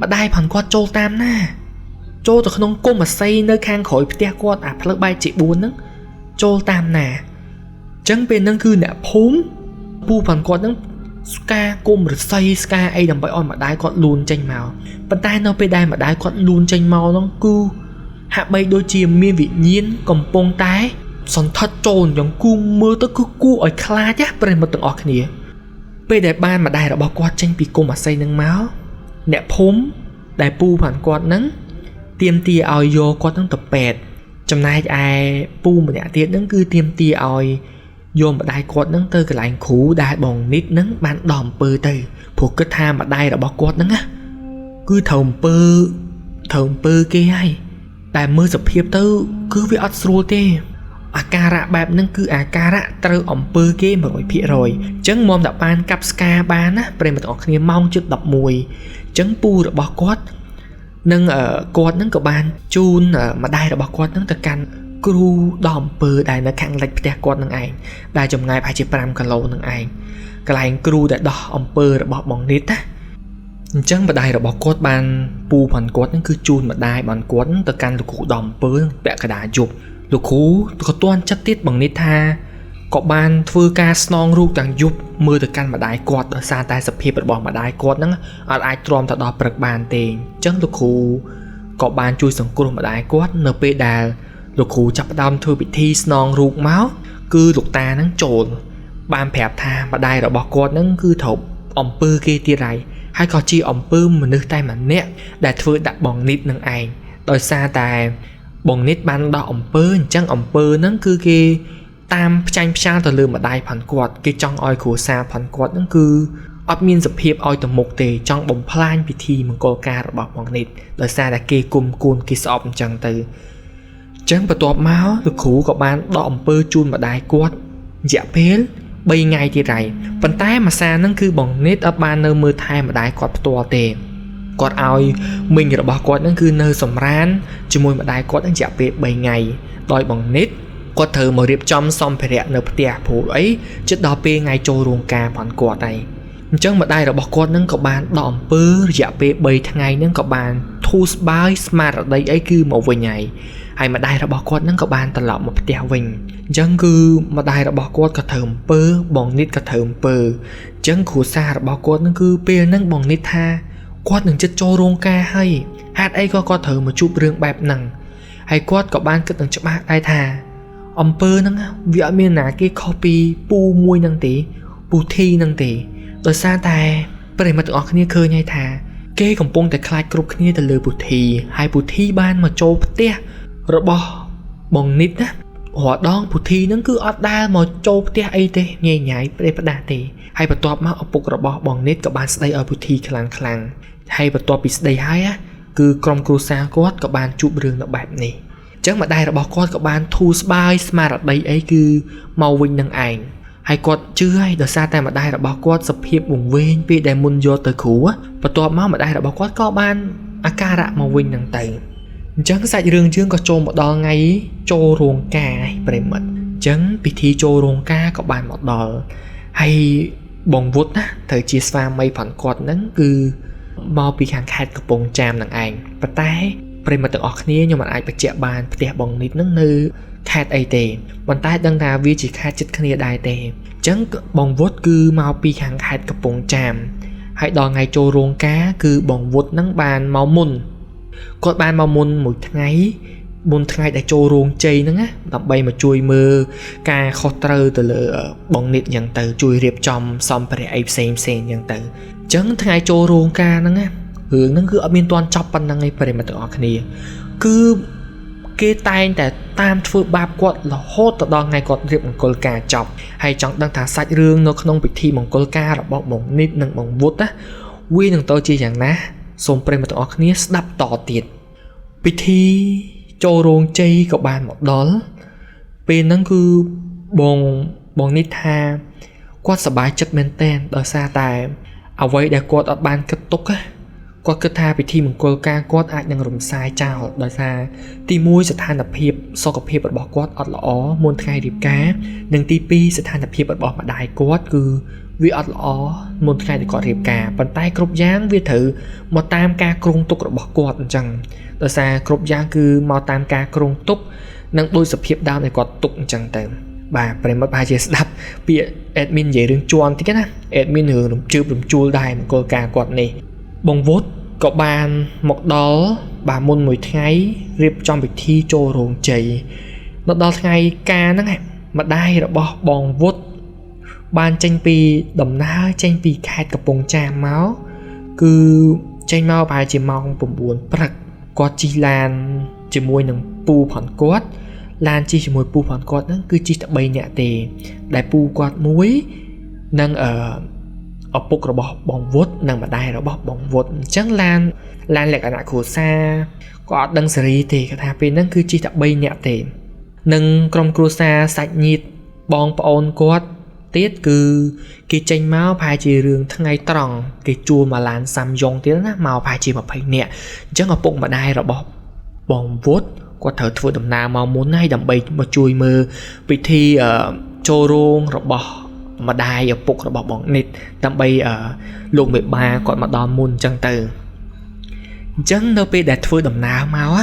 ម្ដាយផងគាត់ចូលតាមណាចូលទៅក្នុងគុំអាស័យនៅខាងក្រោយផ្ទះគាត់អាផ្លូវបែកជា4ហ្នឹងចូលតាមណាអញ្ចឹងពេលហ្នឹងគឺអ្នកភូមិពូផងគាត់ហ្នឹងស្ការគុំរស័យស្ការអីដើម្បីឲ្យម្ដាយគាត់លូនចេញមកប៉ុន្តែនៅពេលដែលម្ដាយគាត់លូនចេញមកហ្នឹងគឺហាក់បីដូចជាមានវិញ្ញាណកំពុងតែសន្ធិដ្ឋចូលអញ្ចឹងគូមើលទៅគឺគួរឲ្យខ្លាចប្រិមិត្តទាំងអស់គ្នាពេលដែលបានម្ដាយរបស់គាត់ចេញពីគុំអាស័យនឹងមកអ្នកភូមិដែលពូផងគាត់ហ្នឹងទាមទារឲ្យយកគាត់ហ្នឹងទៅពេទ្យចំណែកឯពូម្នាក់ទៀតហ្នឹងគឺទាមទារឲ្យយកម្ដាយគាត់ហ្នឹងទៅកន្លែងគ្រូដែលបងនិតហ្នឹងបានដោះអំពើទៅព្រោះគិតថាម្ដាយរបស់គាត់ហ្នឹងណាគឺត្រូវអំពើគេហើយតែមើលសភាពទៅគឺវាអត់ស្រួលទេអាការៈបែបហ្នឹងគឺអាការៈត្រូវអំពើគេ 100% អញ្ចឹងមុំតែបានកាប់ស្ការបានណាប្រិយមិត្តទាំងអស់គ្នាម៉ោងជិត11អញ្ចឹងពូរបស់គាត់នឹងគាត់ហ្នឹងក៏បានជូនម្ដាយរបស់គាត់ហ្នឹងទៅកាន់គ្រូដោះអំពើដែលនៅខាងលិចផ្ទះគាត់នឹងឯងដែលចម្ងាយប្រហែលជា5គីឡូនឹងឯងកន្លែងគ្រូដែលដោះអំពើរបស់បងនិតណាអញ្ចឹងម្ដាយរបស់គាត់បានពូផងគាត់ហ្នឹងគឺជូនម្ដាយបងគាត់ទៅកាន់លោកគ្រូដោះអំពើពាក់កណ្ដាលយប់លោកគ្រូក៏ទាន់ចិត្តទៀតបងនិតថាក៏បានធ្វើការស្នងរូបទាំងយប់មើលទៅកាន់ម្ដាយគាត់ដោយសារតែសភាពរបស់ម្ដាយគាត់ហ្នឹងអត់អាចទ្រាំទៅដល់ព្រឹកបានទេអញ្ចឹងលោកគ្រូក៏បានជួយសង្គ្រោះម្ដាយគាត់នៅពេលដែលលោកគ្រូចាប់ផ្ដើមធ្វើពិធីស្នងរូបមកគឺលោកតាហ្នឹងចូលបានប្រាប់ថាម្ដាយរបស់គាត់ហ្នឹងគឺត្រូវអំពើគេទៀតហើយក៏ជាអំពើមនុស្សតែម្នាក់ដែលធ្វើដាក់បងនិតនឹងឯងដោយសារតែបងនិតបានដោះអំពើអញ្ចឹងអំពើហ្នឹងគឺគេតាមផ្ចាញ់ផ្ចាលទៅលើម្ដាយផាន់គាត់គេចង់ឲ្យគ្រួសារផាន់គាត់ហ្នឹងគឺអត់មានសភាពឲ្យទៅមុខទេចង់បំផ្លាញពិធីមង្គលការរបស់បងនិតដោយសារតែគេគុំគួនគេស្អប់អញ្ចឹងទៅអញ្ចឹងបន្ទាប់មកលោកគ្រូក៏បានដោះអំពើជូនម្ដាយគាត់រយៈពេល3ថ្ងៃទៀតហើយប៉ុន្តែមួយសារហ្នឹងគឺបងនិតអត់បាននៅមើលថែម្ដាយគាត់ផ្ទាល់ទេគាត់ឲ្យមីងរបស់គាត់ហ្នឹងគឺនៅសម្រានជាមួយម្ដាយគាត់ហ្នឹងរយៈពេល3ថ្ងៃដោយបងនិតគាត់ត្រូវមករៀបចំសម្ភារៈនៅផ្ទះព្រោះអីជិតដល់ពេលថ្ងៃចូលរោងការផងគាត់ហើយអញ្ចឹងម្ដាយរបស់គាត់ហ្នឹងក៏បានដោះអំពើរយៈពេល3ថ្ងៃហ្នឹងក៏បានធូរស្បើយស្មារតីអីគឺមកវិញហើយម្ដាយរបស់គាត់ហ្នឹងក៏បានត្រឡប់មកផ្ទះវិញអញ្ចឹងគឺម្ដាយរបស់គាត់ក៏ត្រូវអំពើបងនិតក៏ត្រូវអំពើអញ្ចឹងគ្រួសាររបស់គាត់ហ្នឹងគឺពេលហ្នឹងបងនិតថាគាត់នឹងចិត្តចូលរោងការហើយហេតុអីក៏គាត់ត្រូវមកជួបរឿងបែបហ្នឹងហើយគាត់ក៏បានគិតនឹងច្បាស់ដែរថាអំពើហ្នឹងវាអត់មានណាគេខុសពីពូមួយហ្នឹងទេពូធីហ្នឹងទេដោយសារតែប្រិយមិត្តទាំងអស់គ្នាឃើញហើយថាគេកំពុងតែខ្លាចគ្រប់គ្នាទៅលើពូធីហើយពូធីបានមកចូលផ្ទះរបស់បងនិតណារាល់ដងពូធីហ្នឹងគឺអត់ដែលមកចូលផ្ទះអីទេញ៉ៃញ៉ៃប្រេះផ្ដាស់ទេហើយបន្ទាប់មកឪពុករបស់បងនិតក៏បានស្ដីឲ្យពូធីខ្លាំងហើយបន្ទាប់ពីស្ដីហើយគឺក្រុមគ្រួសារគាត់ក៏បានជួបរឿងនៅបែបនេះអញ្ចឹងម្ដាយរបស់គាត់ក៏បានធូរស្បើយស្មារតីអីគឺមកវិញនឹងឯងហើយគាត់ជឿហើយដោយសារតែម្ដាយរបស់គាត់សភាពវង្វេងពេលដែលមុនយកទៅគ្រូបន្ទាប់មកម្ដាយរបស់គាត់ក៏បានអាការៈមកវិញនឹងទៅអញ្ចឹងសាច់រឿងយើងក៏ចូលមកដល់ថ្ងៃចូលរោងការហើយប្រិមិត្តអញ្ចឹងពិធីចូលរោងការក៏បានមកដល់ហើយបងវុតណាត្រូវជាស្វាមីផងគាត់ហ្នឹងគឺមកពីខាងខេត្តកំពង់ចាមនឹងឯងប៉ុន្តែប្រិមិត្តទាំងអស់គ្នាខ្ញុំមិនអាចបញ្ជាក់បានផ្ទះបងនិតហ្នឹងនៅ ខេត្តអីទេប៉ុន្តែដឹងថាវាជាខេត្តជិតគ្នាដែរទេអញ្ចឹងបងវុតគឺមកពីខាងខេត្តកំពង់ចាមហើយដល់ថ្ងៃចូលរោងការគឺបងវុតហ្នឹងបានមកមុនគាត់បានមកមុនមួយថ្ងៃមុនថ្ងៃដែលចូលរោងជ័យហ្នឹងណាដើម្បីមកជួយមើលការខុសត្រូវទៅលើបងនិតអញ្ចឹងទៅជួយរៀបចំសម្ភារៈអីផ្សេងអញ្ចឹងទៅអញ្ចឹងថ្ងៃចូលរោងការហ្នឹងណារឿងហ្នឹងគឺអត់មានទាន់ចប់ប៉ុណ្ណឹងឯងប្រិមត្តទាំងអស់គ្នាគឺគេតែងតែតាមធ្វើបាបគាត់រហូតទៅដល់ថ្ងៃគាត់រៀបមង្គលការចប់ហើយចង់ដឹងថាសាច់រឿងនៅក្នុងពិធីមង្គលការរបស់បងនិតនិងបងវុតណាវានឹងទៅជាយ៉ាងណាសូមប្រិមត្តទាំងអស់គ្នាស្ដាប់តទៀតពិធីចូលរោងជ័យក៏បានមកដល់ពេលហ្នឹងគឺបងនិតថាគាត់សប្បាយចិត្តមែនទែនដោយសារតែអ្វីដែលគាត់អត់បានគិតទុកគាត់គិតថាពិធីមង្គលការគាត់អាចនឹងរំសាយចោលដោយសារទី1ស្ថានភាពសុខភាពរបស់គាត់អត់ល្អមុនថ្ងៃរៀបការនិងទី2ស្ថានភាពរបស់ម្ដាយគាត់គឺវាអត់ល្អមុនថ្ងៃដែលគាត់រៀបការប៉ុន្តែគ្រប់យ៉ាងវាត្រូវមកតាមការគ្រោងទុករបស់គាត់អញ្ចឹងដោយសារគ្រប់យ៉ាងគឺមកតាមការគ្រោងទុកនិងដោយសភាពដើមដែលគាត់ទុកអញ្ចឹងទៅបាទប្រិមត្តប្រហែលជាស្ដាប់ពាក្យ admin និយាយរឿងជន់តិចណា admin រឿងរំជើបរំជួលដែរមង្គលការគាត់នេះបងវុតក៏បានមកដល់បាទមុនមួយថ្ងៃរៀបចំពិធីចូលរោងជ័យនៅដល់ថ្ងៃការហ្នឹងម្ដាយរបស់បងវុតបានចេញពីដំណើរចេញពីខេត្តកំពង់ចាមមកគឺចេញមកប្រហែលជាម៉ោង9ព្រឹកគាត់ជិះឡានជាមួយនឹងពូផាន់គាត់ឡានជិះជាមួយពូផាន់គាត់ហ្នឹងគឺជិះតែ3នាក់ទេដែលពូគាត់មួយនិងឪពុករបស់បងវុតនិងម្ដាយរបស់បងវុតអញ្ចឹងឡានលក្ខណៈគ្រួសារក៏អត់ដឹងសេរីទេគាត់ថាពេលហ្នឹងគឺជិះតែ3នាក់ទេនិងក្រុមគ្រួសារសាច់ញាតិបងប្អូនគាត់ទៀតគឺគេចេញមកប្រហែលជារឿងថ្ងៃត្រង់គេជួលមកឡានសាំយ៉ុងទៀតណាមកប្រហែលជា20នាក់អញ្ចឹងឪពុកម្ដាយរបស់បងវុតគាត់ត្រូវធ្វើដំណើរមកមុនហើយដើម្បីមកជួយមើលពិធីចូលរោងរបស់ម្ដាយឪពុករបស់បងនិតដើម្បីលោកមេបាគាត់មកដល់មុនអញ្ចឹងទៅអញ្ចឹងនៅពេលដែលធ្វើដំណើរមក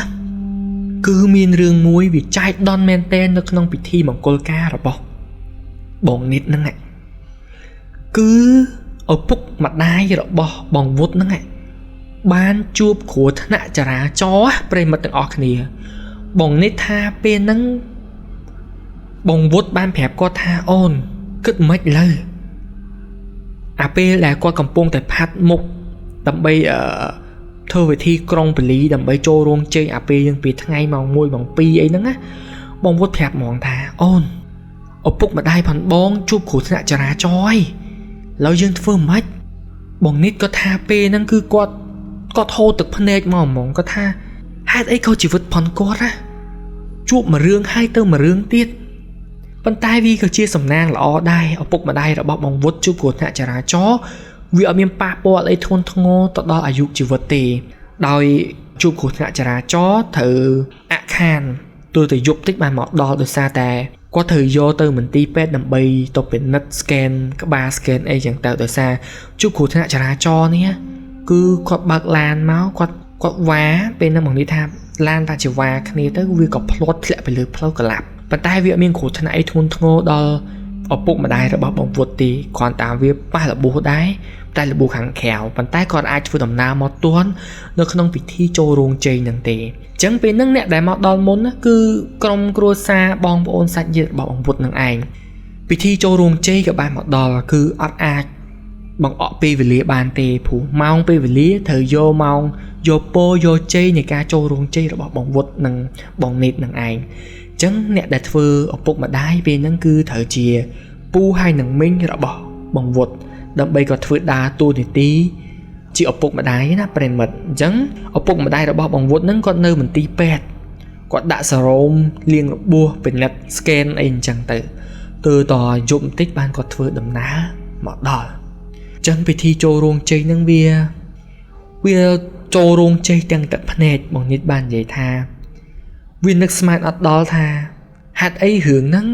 គឺមានរឿងមួយវាចែកដន់មែនទែននៅក្នុងពិធីមង្គលការរបស់បងនិតហ្នឹងគឺឪពុកម្ដាយរបស់បងវុតហ្នឹងបានជួបគ្រោះថ្នាក់ចរាចរណ៍ប្រិមិត្តទាំងអស់គ្នាបងនិតថាពេលហ្នឹងបងវុតបានប្រាប់គាត់ថាអូនគិតមិនលើអាពេលដែលគាត់កំពុងតែផាត់មុខដើម្បីធ្វើវិធីក្រុងពលីដើម្បីចូលរោងជ័យអាពេលយើងពីថ្ងៃម៉ោង1ម៉ោង2អីហ្នឹងណាបងវុតប្រាប់ហ្មងថាអូនឪពុកម្ដាយផងបងជួបគ្រោះថ្នាក់ចរាចរណ៍ហើយឥឡូវយើងធ្វើមិនបងនិតក៏ថាពេលហ្នឹងគឺគាត់ហូរទឹកភ្នែកមកហ្មងគាត់ថាហេតុអីក៏ជីវិតផងគាត់ណាជួបមួយរឿងហើយទៅមួយរឿងទៀតប៉ុន្តែវាក៏ជាសំណាងល្អដែរឪពុកម្ដាយរបស់បងវុតជួបគ្រោះថ្នាក់ចរាចរណ៍វាអត់មានប៉ះពាល់អីធ្ងន់ធ្ងរទៅដល់អាយុជីវិតទេដោយជួបគ្រោះថ្នាក់ចរាចរណ៍ត្រូវអាក់ខានទោះតែយប់តិចបានមកដល់ដោយសារតែគាត់ត្រូវយកទៅមន្ទីរពេទ្យដើម្បីទៅពិនិត្យ scan ក្បាល scan អីចឹងទៅដោយសារជួបគ្រោះថ្នាក់ចរាចរណ៍នេះគឺគាត់បើកឡានមកគាត់វ៉ាពេលហ្នឹងមកនិយាយថាឡានតាជាវ៉ាគ្នាទៅវាក៏ផ្លាត់ធ្លាក់ទៅលើផ្លូវកឡាប់ប៉ុន្តែវាអត់មានគ្រោះថ្នាក់អីធ្ងន់ធ្ងរដល់ឪពុកម្ដាយរបស់បងវុតទេគ្រាន់តែវាប៉ះរបួសដែរតែរបួសខាងក្រៅប៉ុន្តែគាត់អាចធ្វើដំណើរមកទាន់នៅក្នុងពិធីចូលរោងជ័យហ្នឹងទេអញ្ចឹងពេលហ្នឹងអ្នកដែលមកដល់មុនគឺក្រុមគ្រួសារបងប្អូនសាច់ញាតិរបស់បងវុតនឹងឯងពិធីចូលរោងជ័យក៏បានមកដល់គឺអត់អាចបង្អក់ពេលវេលាបានទេព្រោះម៉ោងពេលវេលាត្រូវយកម៉ោងយកពរយកជ័យនៃការចូលរោងជ័យរបស់បងវុតនិងបងនិតនឹងឯងអញ្ចឹងអ្នកដែលធ្វើឪពុកម្ដាយពេលហ្នឹងគឺត្រូវជាពូហើយនឹងមីងរបស់បងវុតដើម្បីគាត់ធ្វើដើរតួនាទីជាឪពុកម្ដាយណាប្រិមិត្តអញ្ចឹងឪពុកម្ដាយរបស់បងវុតហ្នឹងគាត់នៅមន្ទីរពេទ្យគាត់ដាក់សារ៉ូមលាងរបួសពិនិត្យ scan អីអញ្ចឹងទៅតយប់បន្តិចបានគាត់ធ្វើដំណើរមកដល់អញ្ចឹងពិធីចូលរោងជ័យហ្នឹងវាចូលរោងជ័យទាំងទឹកភ្នែកបងនិតបាននិយាយថាវានឹកស្មានអត់ដល់ថាហេតុអីរឿងហ្នឹង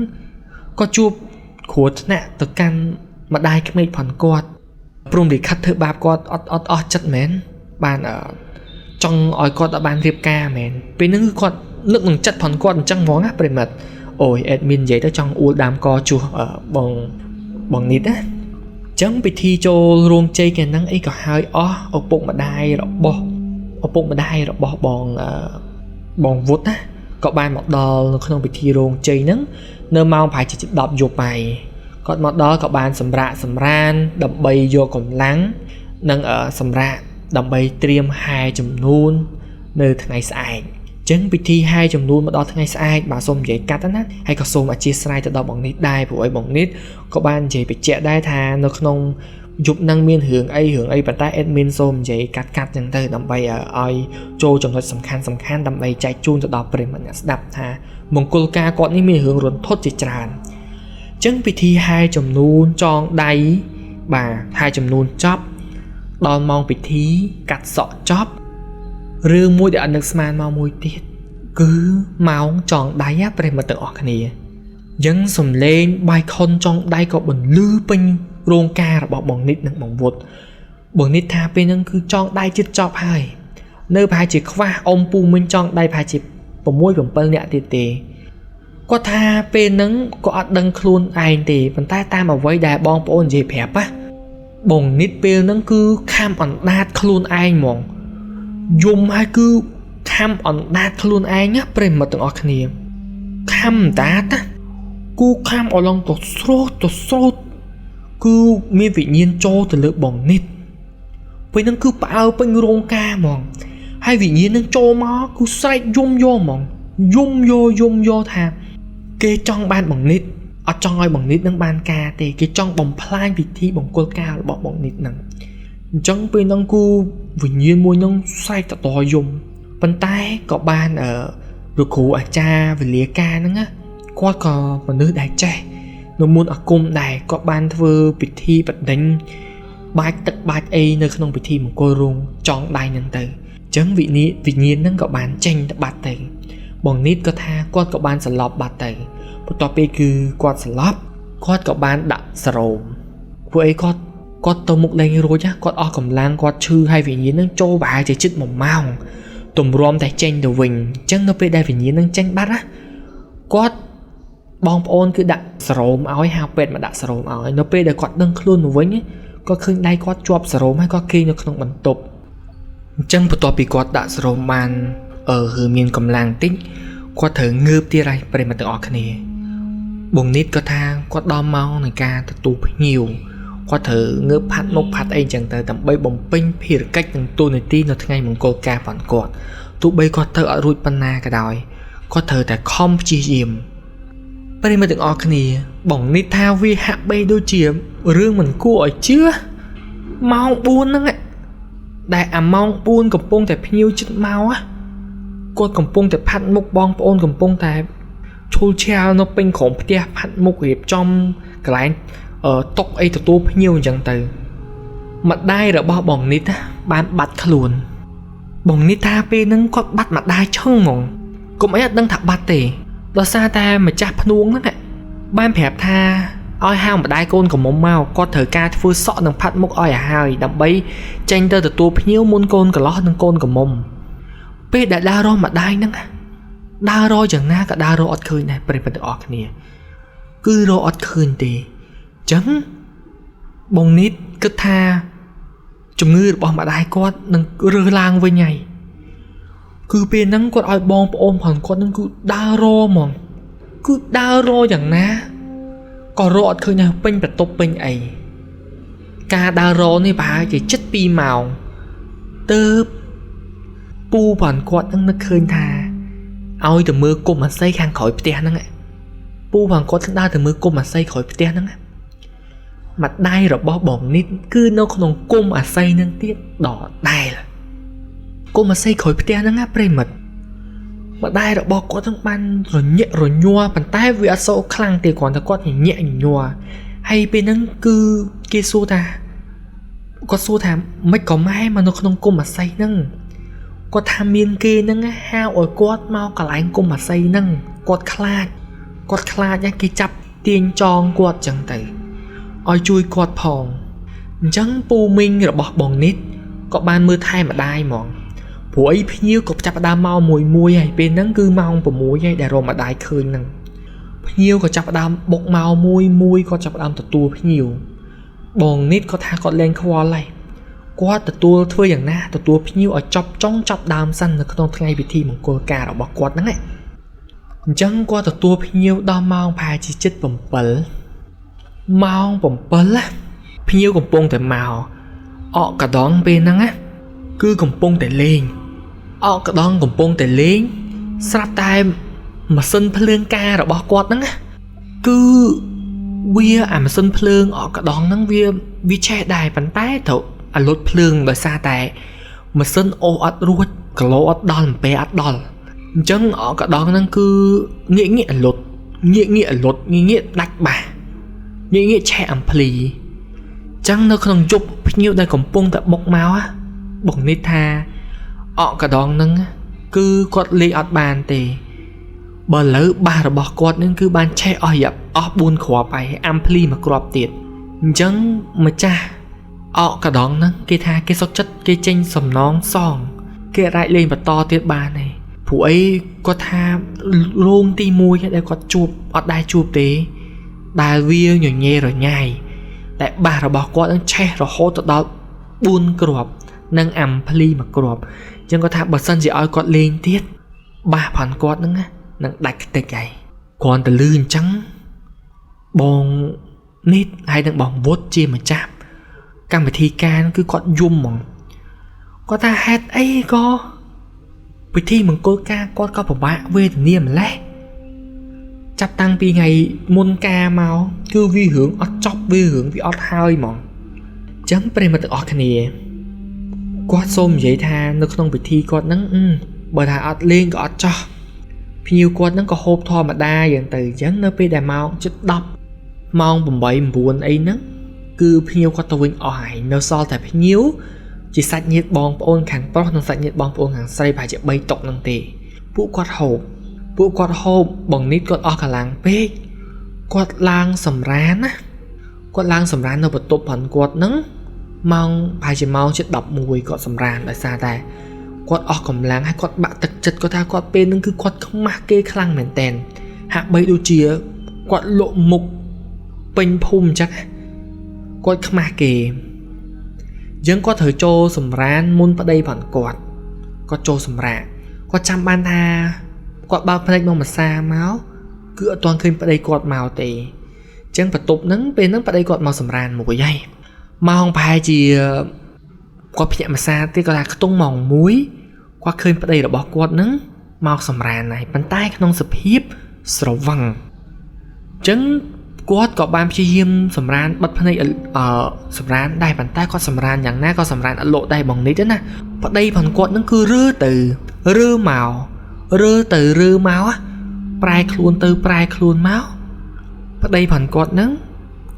ក៏ជួបគ្រោះថ្នាក់ទៅកាន់ម្ដាយក្មេកផងគាត់ព្រមលិខិតធ្វើបាបគាត់អត់អស់ចិត្តមែនបានចង់ឲ្យគាត់បានរៀបការមែនពេលហ្នឹងគឺគាត់នឹកនឹងចិត្តផងគាត់អញ្ចឹងហ្មងណាប្រិមិត្ត ôi admin vậy đó trong u đam co chùa ở bằng nít á chẳng bị thi cho ruộng chơi cái nắng ấy có hơi ở bụng mà đai rồi bỏ bong vút á có ban một đo không bị thi ruộng chơi nắng nơi mau phải chỉ đọc dục bài có một đó có ban sầm ran đập bay vô còn lắng nâng ở sầm rạ đập bay tiêm 2 chùm nôn nơi thằng ngày sai chẳng bị thi 2 chùm nôn mà đó thằng ngày sai bà xôm vậy cắt á hay có xôm ở chia sai từ đó bằng nít đai của ấy bằng nít có ban chỉ bị trẻ đai thà nó không dục năng miên hưởng ấy bàn tay admin xôm vậy cắt chẳng tới đập bay ở ai trôi trong thời sầm khăn đập bay chạy chun từ đó bền mình đập thà mong cô ca còn những miên hưởng rồi thốt chỉ tràn chẳng bị thi 2 chùm nôn tròn đáy bà 2 chùm nôn chóp đòn mong bị thi cắt sọ chóp rương môi để ăn được sman mau môi tiết cứ máu tròn đáy á bề mặt tự ọc này dân sầm lên bài con trong đáy có bẩn lư pin rong ca là bỏ bằng nít nâng bằng vụt bằng nít tha bên nâng cứ trong đáy chết chóp hai nơi bài chỉ khoa ông pu minh trong đáy bài chỉ bằng môi bằng bơ nhẹ tê có tha bên nâng có đăng khuôn ai thì bàn tay ta mà với đà bong ôn gì phép á bằng nít bên nâng cứ kham ẩn đát khuôn ai mong dùng hai cứ kham ẩn đát luôn ai nhá bề mặt từng ở kia kham đát á cứ kham ở lòng tột sốt cứ mi vị nhiên cho từ lượng bỏng nít với nó cứ bảo bên rong ca mong hai vị nhiên nó cho má cứ sai dung vô mong dung vô thà cái trong ban bằng nít ở trong ai bằng nít nó ban ca thì cái trong bằng plan vị thi bằng cô ca là bằng nít nè chẳng bên năng cu vì nhiên môi năng sai cả to dùng bàn tay có ban ở được cụ ở cha về lìa ca nữa á qua có một nữ đại trẻ nó muốn ở cung đại có ban thưa bị thi bật đánh bài tật bài ấy nơi không bị thi một cô rung chọn đại nhân tử chẳng vị nhiên năng có ban tranh bát tử bằng nít có tha qua có ban sờ lọp bát tử một topic bê cứ qua sờ lọp qua có ban đặng sờ rồm với có tao một lần rồi nhá có cầm lang có chư hai vị nhiên năng cho bà chỉ chích mỏng mao tùm rom tại tranh đầu vinh chẳng nó về đây vị nhiên năng tranh bắt á có bong ôn cứ đặt srom áo hao pet mà đặt srom áo nó về đây có đăng luôn với nhé có khơi đây có chọp srom hay có kia nó không bận tục chẳng một topic có đặt srom man ở hư miền cầm lang tích có thử ngืบtia này về mà tự ở cái này bùng nít có thang có đo mau này ca tụ nhiều có thử ngืบพัด ấy chẳng tới tầm bay bồng pin thì cách từng tu này tin nó ngay một cô ca phản cột tụ bay có thử ở ruột panna cả đòi có thử tại không chi diệm bây mà từng ở cái này bồng nít thao vi hạ bay đôi chiếm rương mình cua ở chưa mau buôn đó ạ đại mau buôn cầm pông tại nhiêu chút mau á cô cầm pông tạiพัด bong ôn cầm pông tại chua treo nó pin khổng tiaพัด hiệp trong cái lại ở tóc ấy tụi tôi nhiều chẳng từ mặt đai rồi bao bỏng nít á bán bắt luôn bỏng nít tha pe nâng có bắt mặt đai chân mỏng cũng ấy đang thập bắt tề đó xa ta mà chạp nuông đó nè ban phẹp tha oi hao mà đai côn còn mỏng mau có thời ca phơi sọ nâng phát mốc oi hao đậm bay tranh tơ tụi tôi nhiều môn côn cả lót nâng côn còn mông pe đã đa ro mặt đai nâng đa ro chẳng na cả đa ro ọt khơi này bề bề ọt nè cứ ro ọt khơi tề chẳng bông nít cứ tha chùm ngư bỏ mà đai con nâng rơ lang với nhảy cứ bên nắng con ai bong ôm hẳn con nâng cứ đa ro mong cứ đa ro chẳng ná có rọt khơi nào pênh bật tốt pênh ấy ca đa ro này bà chỉ chất pi màu tớ pu bản con nâng nó khơi thà ôi từ mưa cô mà xây khang khỏi bê nâng ạ pu bản con đa từ mưa cô mà xây khỏi bê nâng ạ mặt đai rồi bao bỏng nít cứ nó không cung mà xây nên tiết đỏ đai là cô mà xây khỏi bê nó ngáp rây mật mặt đai rồi bao có thằng ban rồi nhẹ rồi nhua bàn tay vì sâu khăn thì còn thằng con nhẹ nhua hay bên nó cứ kia xua ta có xua thà mấy có mai mà nó không cung mà xây nâng có tham miên kia nâng hao ở quát mau cả lại cung mà xây nâng quát khla nhá cái chắp tiên tròn quát chẳng tới oi chui quạt phòng chẳng pu minh rồi bỏ bỏng nít có ban mưa thay mà đai mỏng phụ ấy nhiêu cục chắp đa mau mùi hay bên nắng cứ mau của mùi hay để rồi mà đai khơi nè ភ្ញៀវក៏ចាប់ផ្ដើមបុកមកមួយក៏ចាប់ផ្ដើមទទួលភ្ញៀវបងនេះក៏ថាគាត់លែងខ្វល់ហើយគាត់ទទួលធ្វើយ៉ាងណាទទួលភ្ញៀវឲ្យចាប់ដើមសិននៅក្នុងថ្ងៃពិធីមង្គលការរបស់គាត់ហ្នឹងអញ្ចឹងគាត់ទទួលភ្ញៀវដល់ម៉ោងប្រហែលជា7ម៉ោង7ណាភ្ញៀវកំពុងតែមកអកកដងពេលហ្នឹងណាគឺកំពុងតែលេងអកកដងកំពុងតែលេងស្រាប់តែម៉ាស៊ីនភ្លើងការរបស់គាត់ហ្នឹងណាគឺវាអាម៉ាស៊ីនភ្លើងអកកដងហ្នឹងវាឆេះដែរប៉ុន្តែត្រូវអាលុតភ្លើងដោយសារតែម៉ាស៊ីនអូសអត់រួចគីឡូអត់ដល់អំពែអត់ដល់អញ្ចឹងអកកដងហ្នឹងគឺងាកអាលុតងាកដាច់បាសងាកឆេះអំភ្លីអញ្ចឹងនៅក្នុងយប់ភ្ញៀវដែលកំពុងតែបុកមកបងនេះថាអកកដងហ្នឹងគឺគាត់លេងអត់បានទេបើលើបាសរបស់គាត់នឹងគឺបានឆេះអស់4គ្រាប់ហើយអាំភ្លីមួយគ្រាប់ទៀតអញ្ចឹងម្ចាស់អកកដងហ្នឹងគេថាគេសុខចិត្តគេចេញសំណងសងគេអាចលេងបន្តទៀតបានទេព្រោះអីគាត់ថារោងទី1ដែលគាត់ជួបអត់ដែរជួបទេដែលវាញញែរញ៉ៃតែបាសរបស់គាត់នឹងឆេះរហូតទៅដល់4គ្រាប់និងអាំភ្លីមួយគ្រាប់អញ្ចឹងគាត់ថាបើសិនជាឲ្យគាត់លេងទៀតបាសផាន់គាត់ហ្នឹងនឹងដាច់ខ្ទេចហើយគ្រាន់តែលឺអញ្ចឹងបងនេះហើយនឹងបងវុតជាម្ចាស់កម្មវិធីការគឺគាត់យំហ្មងគាត់ថាហេតុអីក៏ពិធីមង្គលការគាត់ក៏ពិបាកវេទនាម្លេះចាប់តាំងពីថ្ងៃមុនការមកគឺវារឿងអត់ចប់វារឿងវាអត់ហើយហ្មងអញ្ចឹងប្រិមត្តទាំងអស់គ្នាគាត់សូមនិយាយថានៅក្នុងពិធីគាត់ហ្នឹងបើថាអត់លេងក៏អត់ចោះភ្ញៀវគាត់ហ្នឹងក៏ហូបធម្មតាយ៉ាងទៅអញ្ចឹងនៅពេលដែលម៉ោងជិត10ម៉ោង8 9អីហ្នឹងគឺភ្ញៀវគាត់ទៅវិញអស់ហើយនៅសល់តែភ្ញៀវជាសាច់ញាតិបងប្អូនខាងប្រុសនិងសាច់ញាតិបងប្អូនខាងស្រីប្រហែលជា3តុហ្នឹងទេពួកគាត់ហូបបងនេះគាត់អស់កម្លាំងពេកគាត់ឡើងសម្រានណាគាត់ឡើងសម្រាននៅបន្ទប់ផងគាត់ហ្នឹងម៉ោងប្រហែលជាម៉ោងជិត11គាត់សម្រានដោយសារតែគាត់អស់កម្លាំងហើយគាត់បាក់ទឹកចិត្តគាត់ថាគាត់ពេលហ្នឹងគឺគាត់ខ្មាស់គេខ្លាំងមែនតែនហាក់បីដូចជាគាត់លក់មុខពេញភូមិអញ្ចឹងគាត់ខ្មាស់គេយើងគាត់ត្រូវចូលសម្រានមុនប្តីផងគាត់ចូលសម្រានគាត់ចាំបានថាគាត់បើកភ្នែកមកម្សាមកគឺអត់ទាន់ឃើញប្តីគាត់មកទេអញ្ចឹងបន្ទប់ហ្នឹងពេលហ្នឹងប្តីគាត់មកសម្រានមួយហើយម៉ោងប្រហែលជាគាត់ភ្ញាក់ម្សាទៀតគាត់ថាខ្ទង់ម៉ោង1គាត់ឃើញប្តីរបស់គាត់ហ្នឹងមកសម្រានហើយប៉ុន្តែក្នុងសភាពស្រវឹងអញ្ចឹងគាត់ក៏បានព្យាយាមសម្រានបិទភ្នែកសម្រានដែរប៉ុន្តែគាត់សម្រានយ៉ាងណាក៏សម្រានអត់លោកដែរបងនេះទេណាប្តីផងគាត់ហ្នឹងគឺរើមកប្រែខ្លួនទៅប្រែខ្លួនមកប្តីផងគាត់ហ្នឹង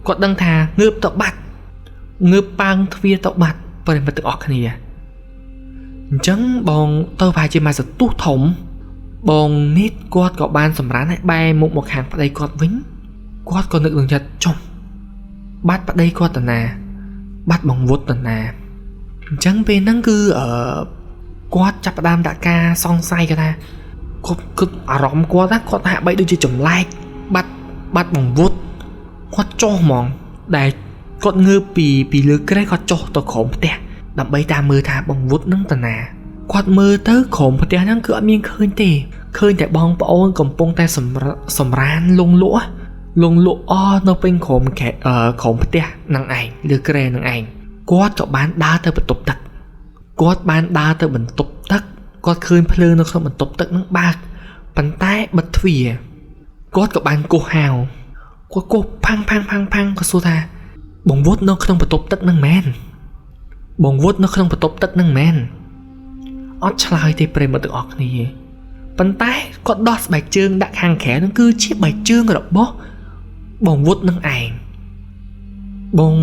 គាត់ដឹងថាងើបទៅបាត់ងើបប៉ាងទ្វារទៅបាត់ប្រិមត្តទាំងអស់គ្នាអញ្ចឹងបងទៅប្រហែលជាមកសន្ទុះធំបងនេះគាត់ក៏បានសម្រានឲ្យបែរមុខមកខាងប្តីគាត់វិញគាត់ក៏នឹកនឹងចិត្តចុះបាត់ប្តីគាត់ទៅណាបាត់បងវុតទៅណាអញ្ចឹងពេលហ្នឹងគឺគាត់ចាប់ផ្ដើមដាក់ការសង្ស័យគាត់ថាគាត់អារម្មណ៍គាត់ហាក់បីដូចជាចម្លែកបាត់បងវុតគាត់ចុះហ្មងដែលគាត់ងើបពីលើគ្រែគាត់ចុះទៅក្រោមផ្ទះដើម្បីតាមមើលថាបងវុតនឹងទៅណាគាត់មើលទៅក្រោមផ្ទះហ្នឹងគឺអត់មានឃើញទេឃើញតែបងប្អូនកំពុងតែសម្រានលងលក់នៅពេញក្រោមផ្ទះនឹងឯងលើគ្រែនឹងឯងគាត់ក៏បានដើរទៅបន្ទប់ទឹកគាត់ឃើញភ្លើងនៅក្នុងបន្ទប់ទឹកនឹងបើកប៉ុន្តែបិទទ្វារគាត់ក៏បានគោះហៅគាត់គោះផាំងក៏សួរថាបងវុតនៅក្នុងបន្ទប់ទឹកនឹងមែនអត់ឆ្លើយទេប្រិមត្តទាំងអស់គ្នាប៉ុន្តែគាត់ដោះស្បែកជើងដាក់ខាងក្រៅនឹងគឺជាស្បែកជើងរបស់បងវុតនឹងឯងបង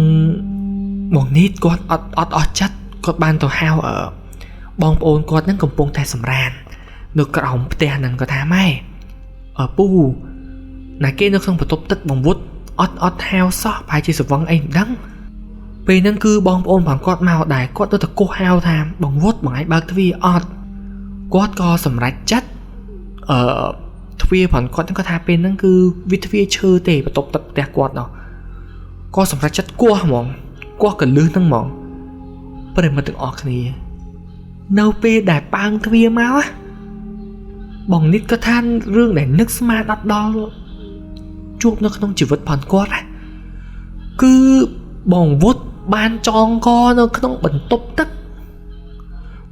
នេះគាត់អត់អស់ចិត្តគាត់បានទៅហៅបងប្អូនគាត់នឹងកំពុងតែសម្រាននៅក្រោមផ្ទះនឹងគាត់ថាម៉ែពូណាគេនៅក្នុងបន្ទប់ទឹកបងវុតអត់ហៅសោះប្រហែលជាស្រវឹងអីមិនដឹងពេលហ្នឹងគឺបងប្អូនផងគាត់មកដែរគាត់ទៅកោះហៅថាបងវុតបងឯងបើកទ្វារអត់គាត់ក៏សម្រេចចិត្តធ្វើ វាព្រោះគាត់ហ្នឹងគាត់ថាពេលហ្នឹងគឺវាទ្វាឈើទេបន្ទប់ទឹកផ្ទះគាត់ណោះក៏សម្រាប់ចិត្តគោះហ្មងគោះកលឹះហ្នឹងហ្មងប្រិមត្តទាំងអស់គ្នានៅពេលដែលប៉ើងទ្វាមកបងនិតក៏ថារឿងដែលនឹកស្មានអត់ដល់ជួបនៅក្នុងជីវិតផងគាត់គឺបងវុតបានចងកនៅក្នុងបន្ទប់ទឹក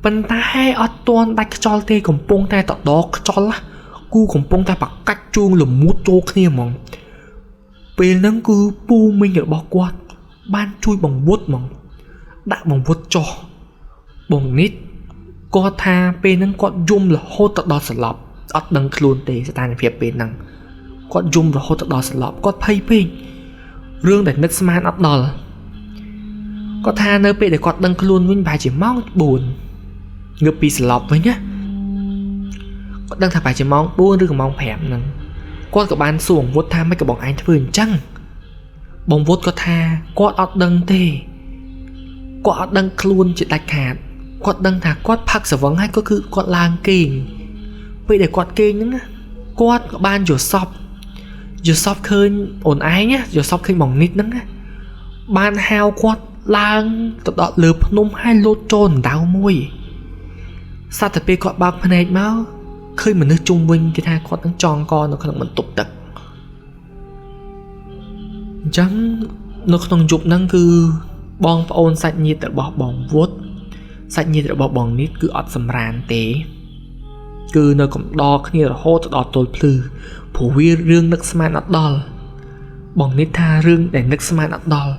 ប៉ុន្តែអត់ទាន់ដាច់ខ្យល់ទេកំពុងតែតដកខ្យល់គូកំពុងតែបកាច់ជួងលមួតចូលគ្នាហ្មងពេលហ្នឹងគឺពូមីងរបស់គាត់បានជួយបងវុតហ្មងដាក់បងវុតចុះបងនិតគាត់ថាពេលហ្នឹងគាត់យំរហូតទៅដល់ស្លាប់អត់ដឹងខ្លួនទេស្ថានភាពពេលហ្នឹងគាត់យំរហូតទៅដល់ស្លាប់គាត់ភ័យពេករឿងដែលនឹកស្មានអត់ដល់គាត់ថានៅពេលដែលគាត់ដឹងខ្លួនវិញប្រហែលជាម៉ោង4ងើបពីស្លាប់វិញណាគាត់ដឹងថាប្រហែលជាម៉ោង4ឬក៏ម៉ោង5ហ្នឹងគាត់ក៏បានសួរបងវុតថាមិនក៏បងឯងធ្វើអញ្ចឹងបងវុតក៏ថាគាត់អត់ដឹងទេគាត់អត់ដឹងខ្លួនជាដាច់ខាតគាត់ដឹងថាគាត់ផឹកស្រវឹងហើយក៏គឺគាត់ឡើងគេងពេលដែលគាត់គេងហ្នឹងគាត់ក៏បានយល់សពឃើញអូនឯងយល់សពឃើញបងនិតហ្នឹងបានហៅគាត់ឡើងទៅដល់លើភ្នំហើយលោតចូលដណ្ដៅមួយសត្វតែពេលគាត់បើកភ្នែកមកឃើញមនុស្សជុំវិញគេថាគាត់នឹងចងកនៅក្នុងបន្ទប់ទឹកអញ្ចឹងនៅក្នុងយប់ហ្នឹងគឺបងប្អូនសាច់ញាតិរបស់បងវុតសាច់ញាតិរបស់បងនិតគឺអត់សម្រានទេគឺនៅកំដរគ្នារហូតដល់ទល់ភ្លឺព្រោះវារឿងនឹកស្មានអត់ដល់បងនិតថារឿងដែលនឹកស្មានអត់ដល់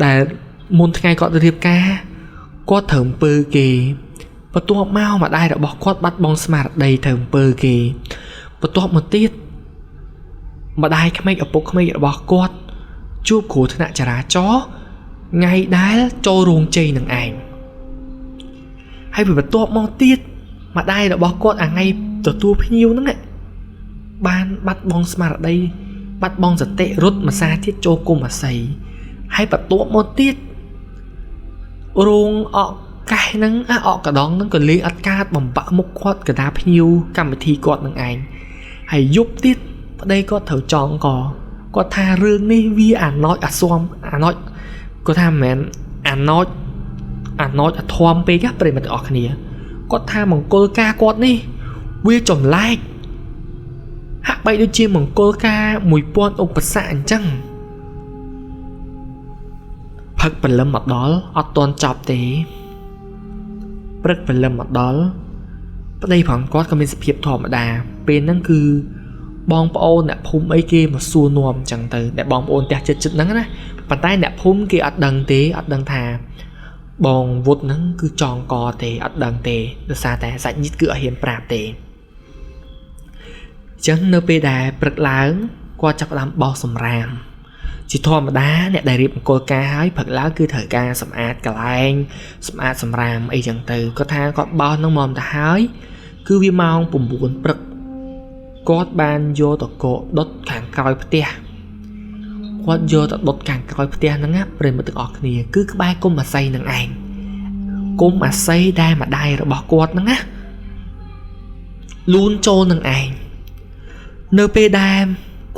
ដែលមុនថ្ងៃគាត់រៀបការគាត់ត្រូវអំពើគេបន្ទាប់មកម្ដាយរបស់គាត់បាត់បង់ស្មារតីត្រូវអំពើគេបន្ទាប់មកទៀតម្ដាយក្មេកឪពុកក្មេករបស់គាត់ជួបគ្រោះថ្នាក់ចរាចរណ៍ថ្ងៃដែលចូលរោងជ័យនឹងឯងហើយបន្ទាប់មកទៀតម្ដាយរបស់គាត់អាថ្ងៃទទួលភ្ញៀវហ្នឹងបានបាត់បង់ស្មារតីបាត់បង់សតិរត់មួយសារទៀតចូលគុំអាស័យហើយបន្ទាប់មកទៀតរោងអកកាសហ្នឹងអកកដងហ្នឹងក៏លេងអត់កើតបំបាក់មុខគាត់កដាភ្ញៀវកម្មវិធីគាត់នឹងឯងហើយយប់ទៀតប្តីគាត់ត្រូវចងកគាត់ថារឿងនេះវាអាណោចអាស៊ាំអាណោចគាត់ថាមិនមែនអាណោចអាធំពេកប្រិមត្តអស់គ្នាគាត់ថាមង្គលការគាត់នេះវាចម្លែកហាក់បីដូចជាមង្គលការ1000ឧបសគ្គអញ្ចឹងផឹកព្រលឹមមកដល់អត់ទាន់ចប់ទេព្រឹកព្រលឹមមកដល់ប្តីផងគាត់ក៏មានសភាពធម្មតាពេលហ្នឹងគឺបងប្អូនអ្នកភូមិអីគេមកសួរនាំអញ្ចឹងទៅអ្នកបងប្អូនផ្ទះចិត្តហ្នឹងណាប៉ុន្តែអ្នកភូមិគេអត់ដឹងទេអត់ដឹងថាបងវុតហ្នឹងគឺចងកទេអត់ដឹងទេដោយសារតែសាច់ញាតិគឺអត់ហ៊ានប្រាប់ទេអញ្ចឹងនៅពេលដែលព្រឹកឡើងគាត់ចាប់ផ្ដើមបោសសម្រាមជាធម្មតាអ្នកដែលរៀបមង្គលការហើយព្រឹកឡើងគឺត្រូវការសម្អាតកន្លែងសម្អាតសម្រាមអីចឹងទៅគាត់ថាគាត់បោសនឹងមកទៅហើយគឺវាម៉ោង9ព្រឹកគាត់បានយកតកដុតខាងក្រោយផ្ទះគាត់យកទៅដុតខាងក្រោយផ្ទះហ្នឹងណាប្រិមត្តទាំងអស់គ្នាគឺក្បែរគុំអាស័យនឹងឯងគុំអាស័យដែលម្ដាយរបស់គាត់ហ្នឹងណាលូនចូលនឹងឯងនៅពេលដែល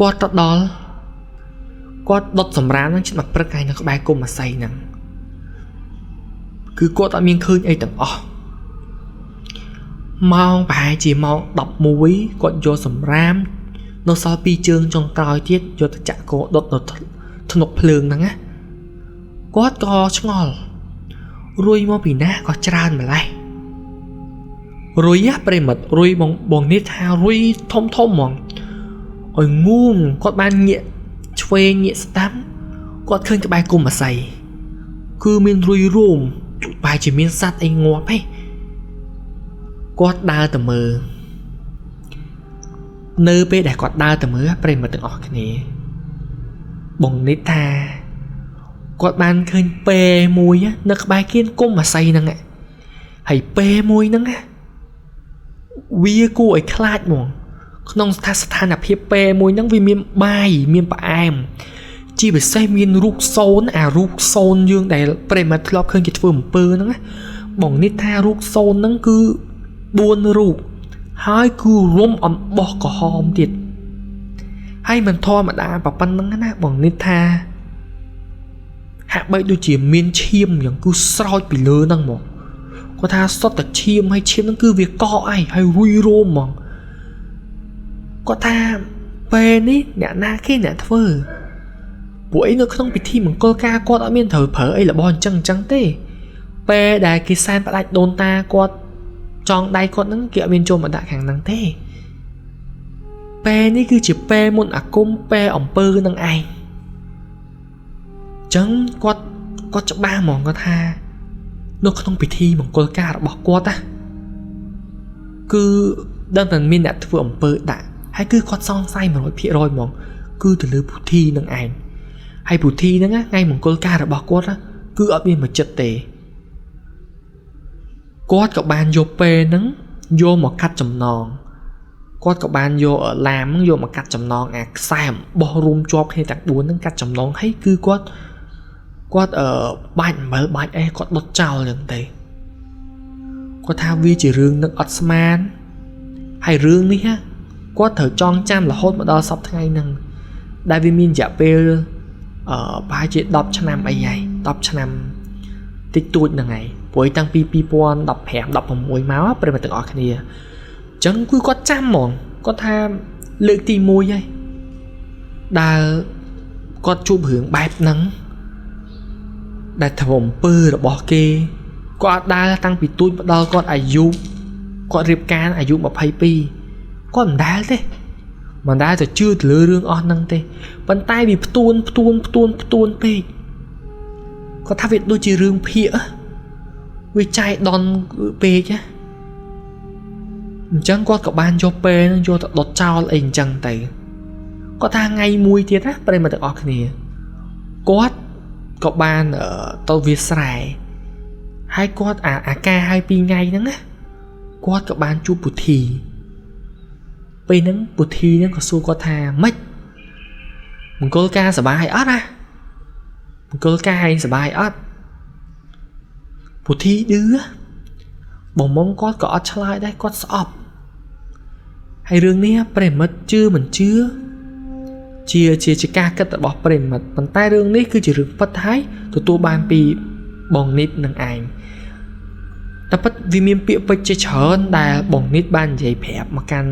គាត់ទៅដល់គាត់ដុតសម្រាមហ្នឹងជិតមកព្រឹកហើយនៅក្បែរគុំអាស័យហ្នឹងគឺគាត់អត់មានឃើញអីទាំងអស់ម៉ោងប្រហែលជាម៉ោង11គាត់យកសម្រាមនៅសល់2ជើងចុងក្រោយទៀតយកទៅចាក់កោដុតនៅធ្នប់ភ្លើងហ្នឹងណាគាត់ក៏ឆ្ងល់រួយមកពីណាក៏ច្រើនម្ល៉េះរួយប្រិមិត្តរួយបងនេះថារួយធំហ្មងអុយងូងគាត់បានងាកឆ្វេងងាកស្ដាំគាត់ឃើញក្បែរគុំអាស័យគឺមានរួយរោមបែរជាមានសត្វអីងាប់ហេគាត់ដើរទៅមើលនៅពេលដែលគាត់ដើរទៅមើលប្រិមិត្តទាំងអស់គ្នាបងនេះថាគាត់បានឃើញពេមួយនៅក្បែរគៀនគុំអាស័យហ្នឹងហើយពេមួយហ្នឹងវាគួរឲ្យខ្លាចហ្មងក្នុងស្ថានភាពពេមួយហ្នឹងវាមានបាយមានផ្អែមជាពិសេសមានរូបសូនអារូបសូនយើងដែលប្រិមិត្តធ្លាប់ឃើញគេធ្វើអំពើហ្នឹងបងនេះថារូបសូនហ្នឹងគឺ4រូប ហើយគឺរុំអំបោះក្រហមទៀតហើយមិនធម្មតាប៉ុណ្្នឹងណាបងនេះថាហាក់បីដូចជាមានឈាមយ៉ាងគឺស្រោចពីលើហ្នឹងមកគាត់ថាសុទ្ធតែឈាមហើយឈាមហ្នឹងគឺវាកកអីហើយរុយរោមហ្មងគាត់ថាពេលនេះអ្នកណាគេអ្នកធ្វើពួកអីនៅក្នុងពិធីមង្គលការគាត់អត់មានត្រូវប្រើអីរបស់អញ្ចឹងទេពេលដែលគេសែនផ្ដាច់ដូនតាគាត់ចងដៃគាត់ហ្នឹងគេអត់មានចូលមកដាក់ខាងហ្នឹងទេពេលនេះគឺជាពេលមុនអាគមពេលអំពើនឹងឯងចឹងគាត់ច្បាស់ហ្មងគាត់ថានៅក្នុងពិធីមង្គលការរបស់គាត់ណាគឺដឹងតែមានអ្នកធ្វើអំពើដាក់ហើយគឺគាត់សង្ស័យ 100% ហ្មងគឺទៅលើពុធីនឹងឯងហើយពុធីហ្នឹងថ្ងៃមង្គលការរបស់គាត់គឺអត់មានមកចិត្តទេគាត់ក៏បានយកពេលហ្នឹងយកមកកាត់ចំណងគាត់ក៏បានយកឡាមហ្នឹងយកមកកាត់ចំណងអាខ្សែអំបោះរួមជាប់គ្នាទាំង4ហ្នឹងកាត់ចំណងហើយគឺគាត់បាច់អំបិលបាច់អីគាត់ដុតចោលចឹងទៅគាត់ថាវាជារឿងនឹកអត់ស្មានហើយរឿងនេះគាត់ត្រូវចងចាំរហូតមកដល់សប្តាហ៍ថ្ងៃហ្នឹងដែលវាមានរយៈពេលប្រហែលជា10ឆ្នាំអីហើយ10ឆ្នាំតិចតួចហ្នឹងហើយព្រោះតាំងពី2015 16មកប្រិមត្តទាំងអស់គ្នាអញ្ចឹងគឺគាត់ចាំហ្មងគាត់ថាលើកទី1ហើយដែលគាត់ជួបរឿងបែបហ្នឹងដែលធ្វើអំពើរបស់គេគាត់ដើរតាំងពីទូចមកដល់គាត់អាយុគាត់រៀបការអាយុ22គាត់មិនដែលទេមិនដែលទៅជឿទៅលើរឿងអស់ហ្នឹងទេប៉ុន្តែវាផ្ទួនពេកគាត់ថាវាដូចជារឿងភាគវាចៃដន្យពេកអញ្ចឹងគាត់ក៏បានយកពេលហ្នឹងយកទៅដុតចោលអីអញ្ចឹងទៅគាត់ថាថ្ងៃមួយទៀតណាប្រិមត្តទាំងអស់គ្នាគាត់ក៏បានទៅវាស្រែហើយគាត់អាការហើយ2ថ្ងៃហ្នឹងណាគាត់ក៏បានជួបពុធីពេលហ្នឹងពុធីហ្នឹងក៏សួរគាត់ថាម៉េចមង្គលការសប្បាយអត់ណាមង្គលការឯងសប្បាយអត់ពុធីឌឺបងមុំគាត់ក៏អត់ឆ្លើយដែរគាត់ស្អប់ហើយរឿងនេះប្រិមិត្តជឿមិនជឿជាការគិតរបស់ប្រិមិត្តប៉ុន្តែរឿងនេះគឺជារឿងពិតហើយទទួលបានពីបងនិតនឹងឯងតែពិតវាមានពាក្យពេចន៍ជាច្រើនដែលបងនិតបាននិយាយប្រាប់មកកាន់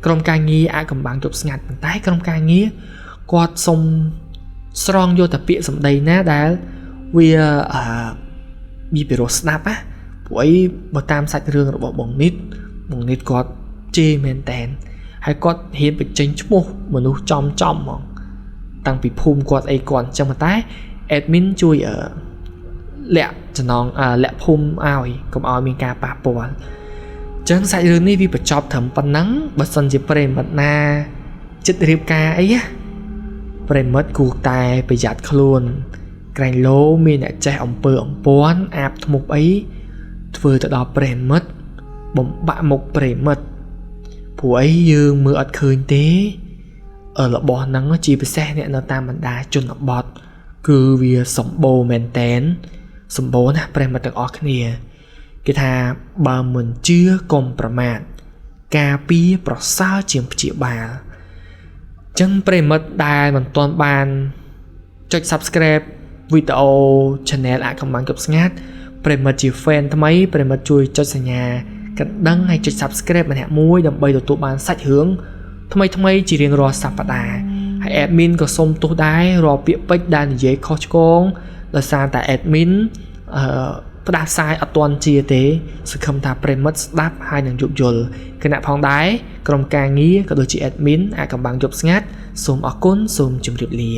ក្រុមការងារអាចកំបាំងជប់ស្ងាត់ប៉ុន្តែក្រុមការងារគាត់សុំស្រង់យកតែពាក្យសម្ដីណាដែលវាពីរោះស្ដាប់ណាព្រោះអីបើតាមសាច់រឿងរបស់បងនិតគាត់ជេរមែនតែនហើយគាត់ហ៊ានបញ្ចេញឈ្មោះមនុស្សចំហ្មងតាំងពីភូមិគាត់អីគាត់អញ្ចឹងតែ admin ជួយលាក់ចំណងលាក់ភូមិឲ្យកុំឲ្យមានការប៉ះពាល់អញ្ចឹងសាច់រឿងនេះវាបញ្ចប់ត្រឹមប៉ុណ្ណឹងបើសិនជាប្រិមិត្តណាចិត្តរៀបការអីប្រិមិត្តគួរតែប្រយ័ត្នខ្លួនក្រែងលោមានអ្នកចេះអំពើអំពាន់អាបធ្មប់អីធ្វើទៅដល់ប្រិមិត្តបំបាក់មុខប្រិមិត្តព្រោះអីយើងមើលអត់ឃើញទេរបស់ហ្នឹងជាពិសេសអ្នកនៅតាមបណ្ដាជនបទគឺវាសម្បូរមែនតែនសម្បូរណាស់ប្រិមិត្តទាំងអស់គ្នាគេថាបើមិនជឿកុំប្រមាទការពារប្រសើរជាងព្យាបាលអញ្ចឹងប្រិមិត្តដែលមិនទាន់បានចុច Subscribe វីដេអូ Channel អាកំបាំងជប់ស្ងាត់ប្រិមិត្តជា fan ថ្មីប្រិមិត្តជួយចុចសញ្ញាកណ្ដឹងហើយចុច Subscribe ម្នាក់មួយដើម្បីទទួលបានសាច់រឿងថ្មីជារៀងរាល់សប្តាហ៍ហើយ admin ក៏សូមទោសដែររាល់ពាក្យពេចន៍ដែលនិយាយខុសឆ្គងដោយសារតែ admin ផ្ដាសាយអត់ទាន់ជាទេសង្ឃឹមថាប្រិមិត្តស្ដាប់ហើយនឹងយោគយល់គណៈផងដែរក្រុមការងារក៏ដូចជា admin អាចកំបាំងជប់ស្ងាត់សូមអរគុណសូមជម្រាបលា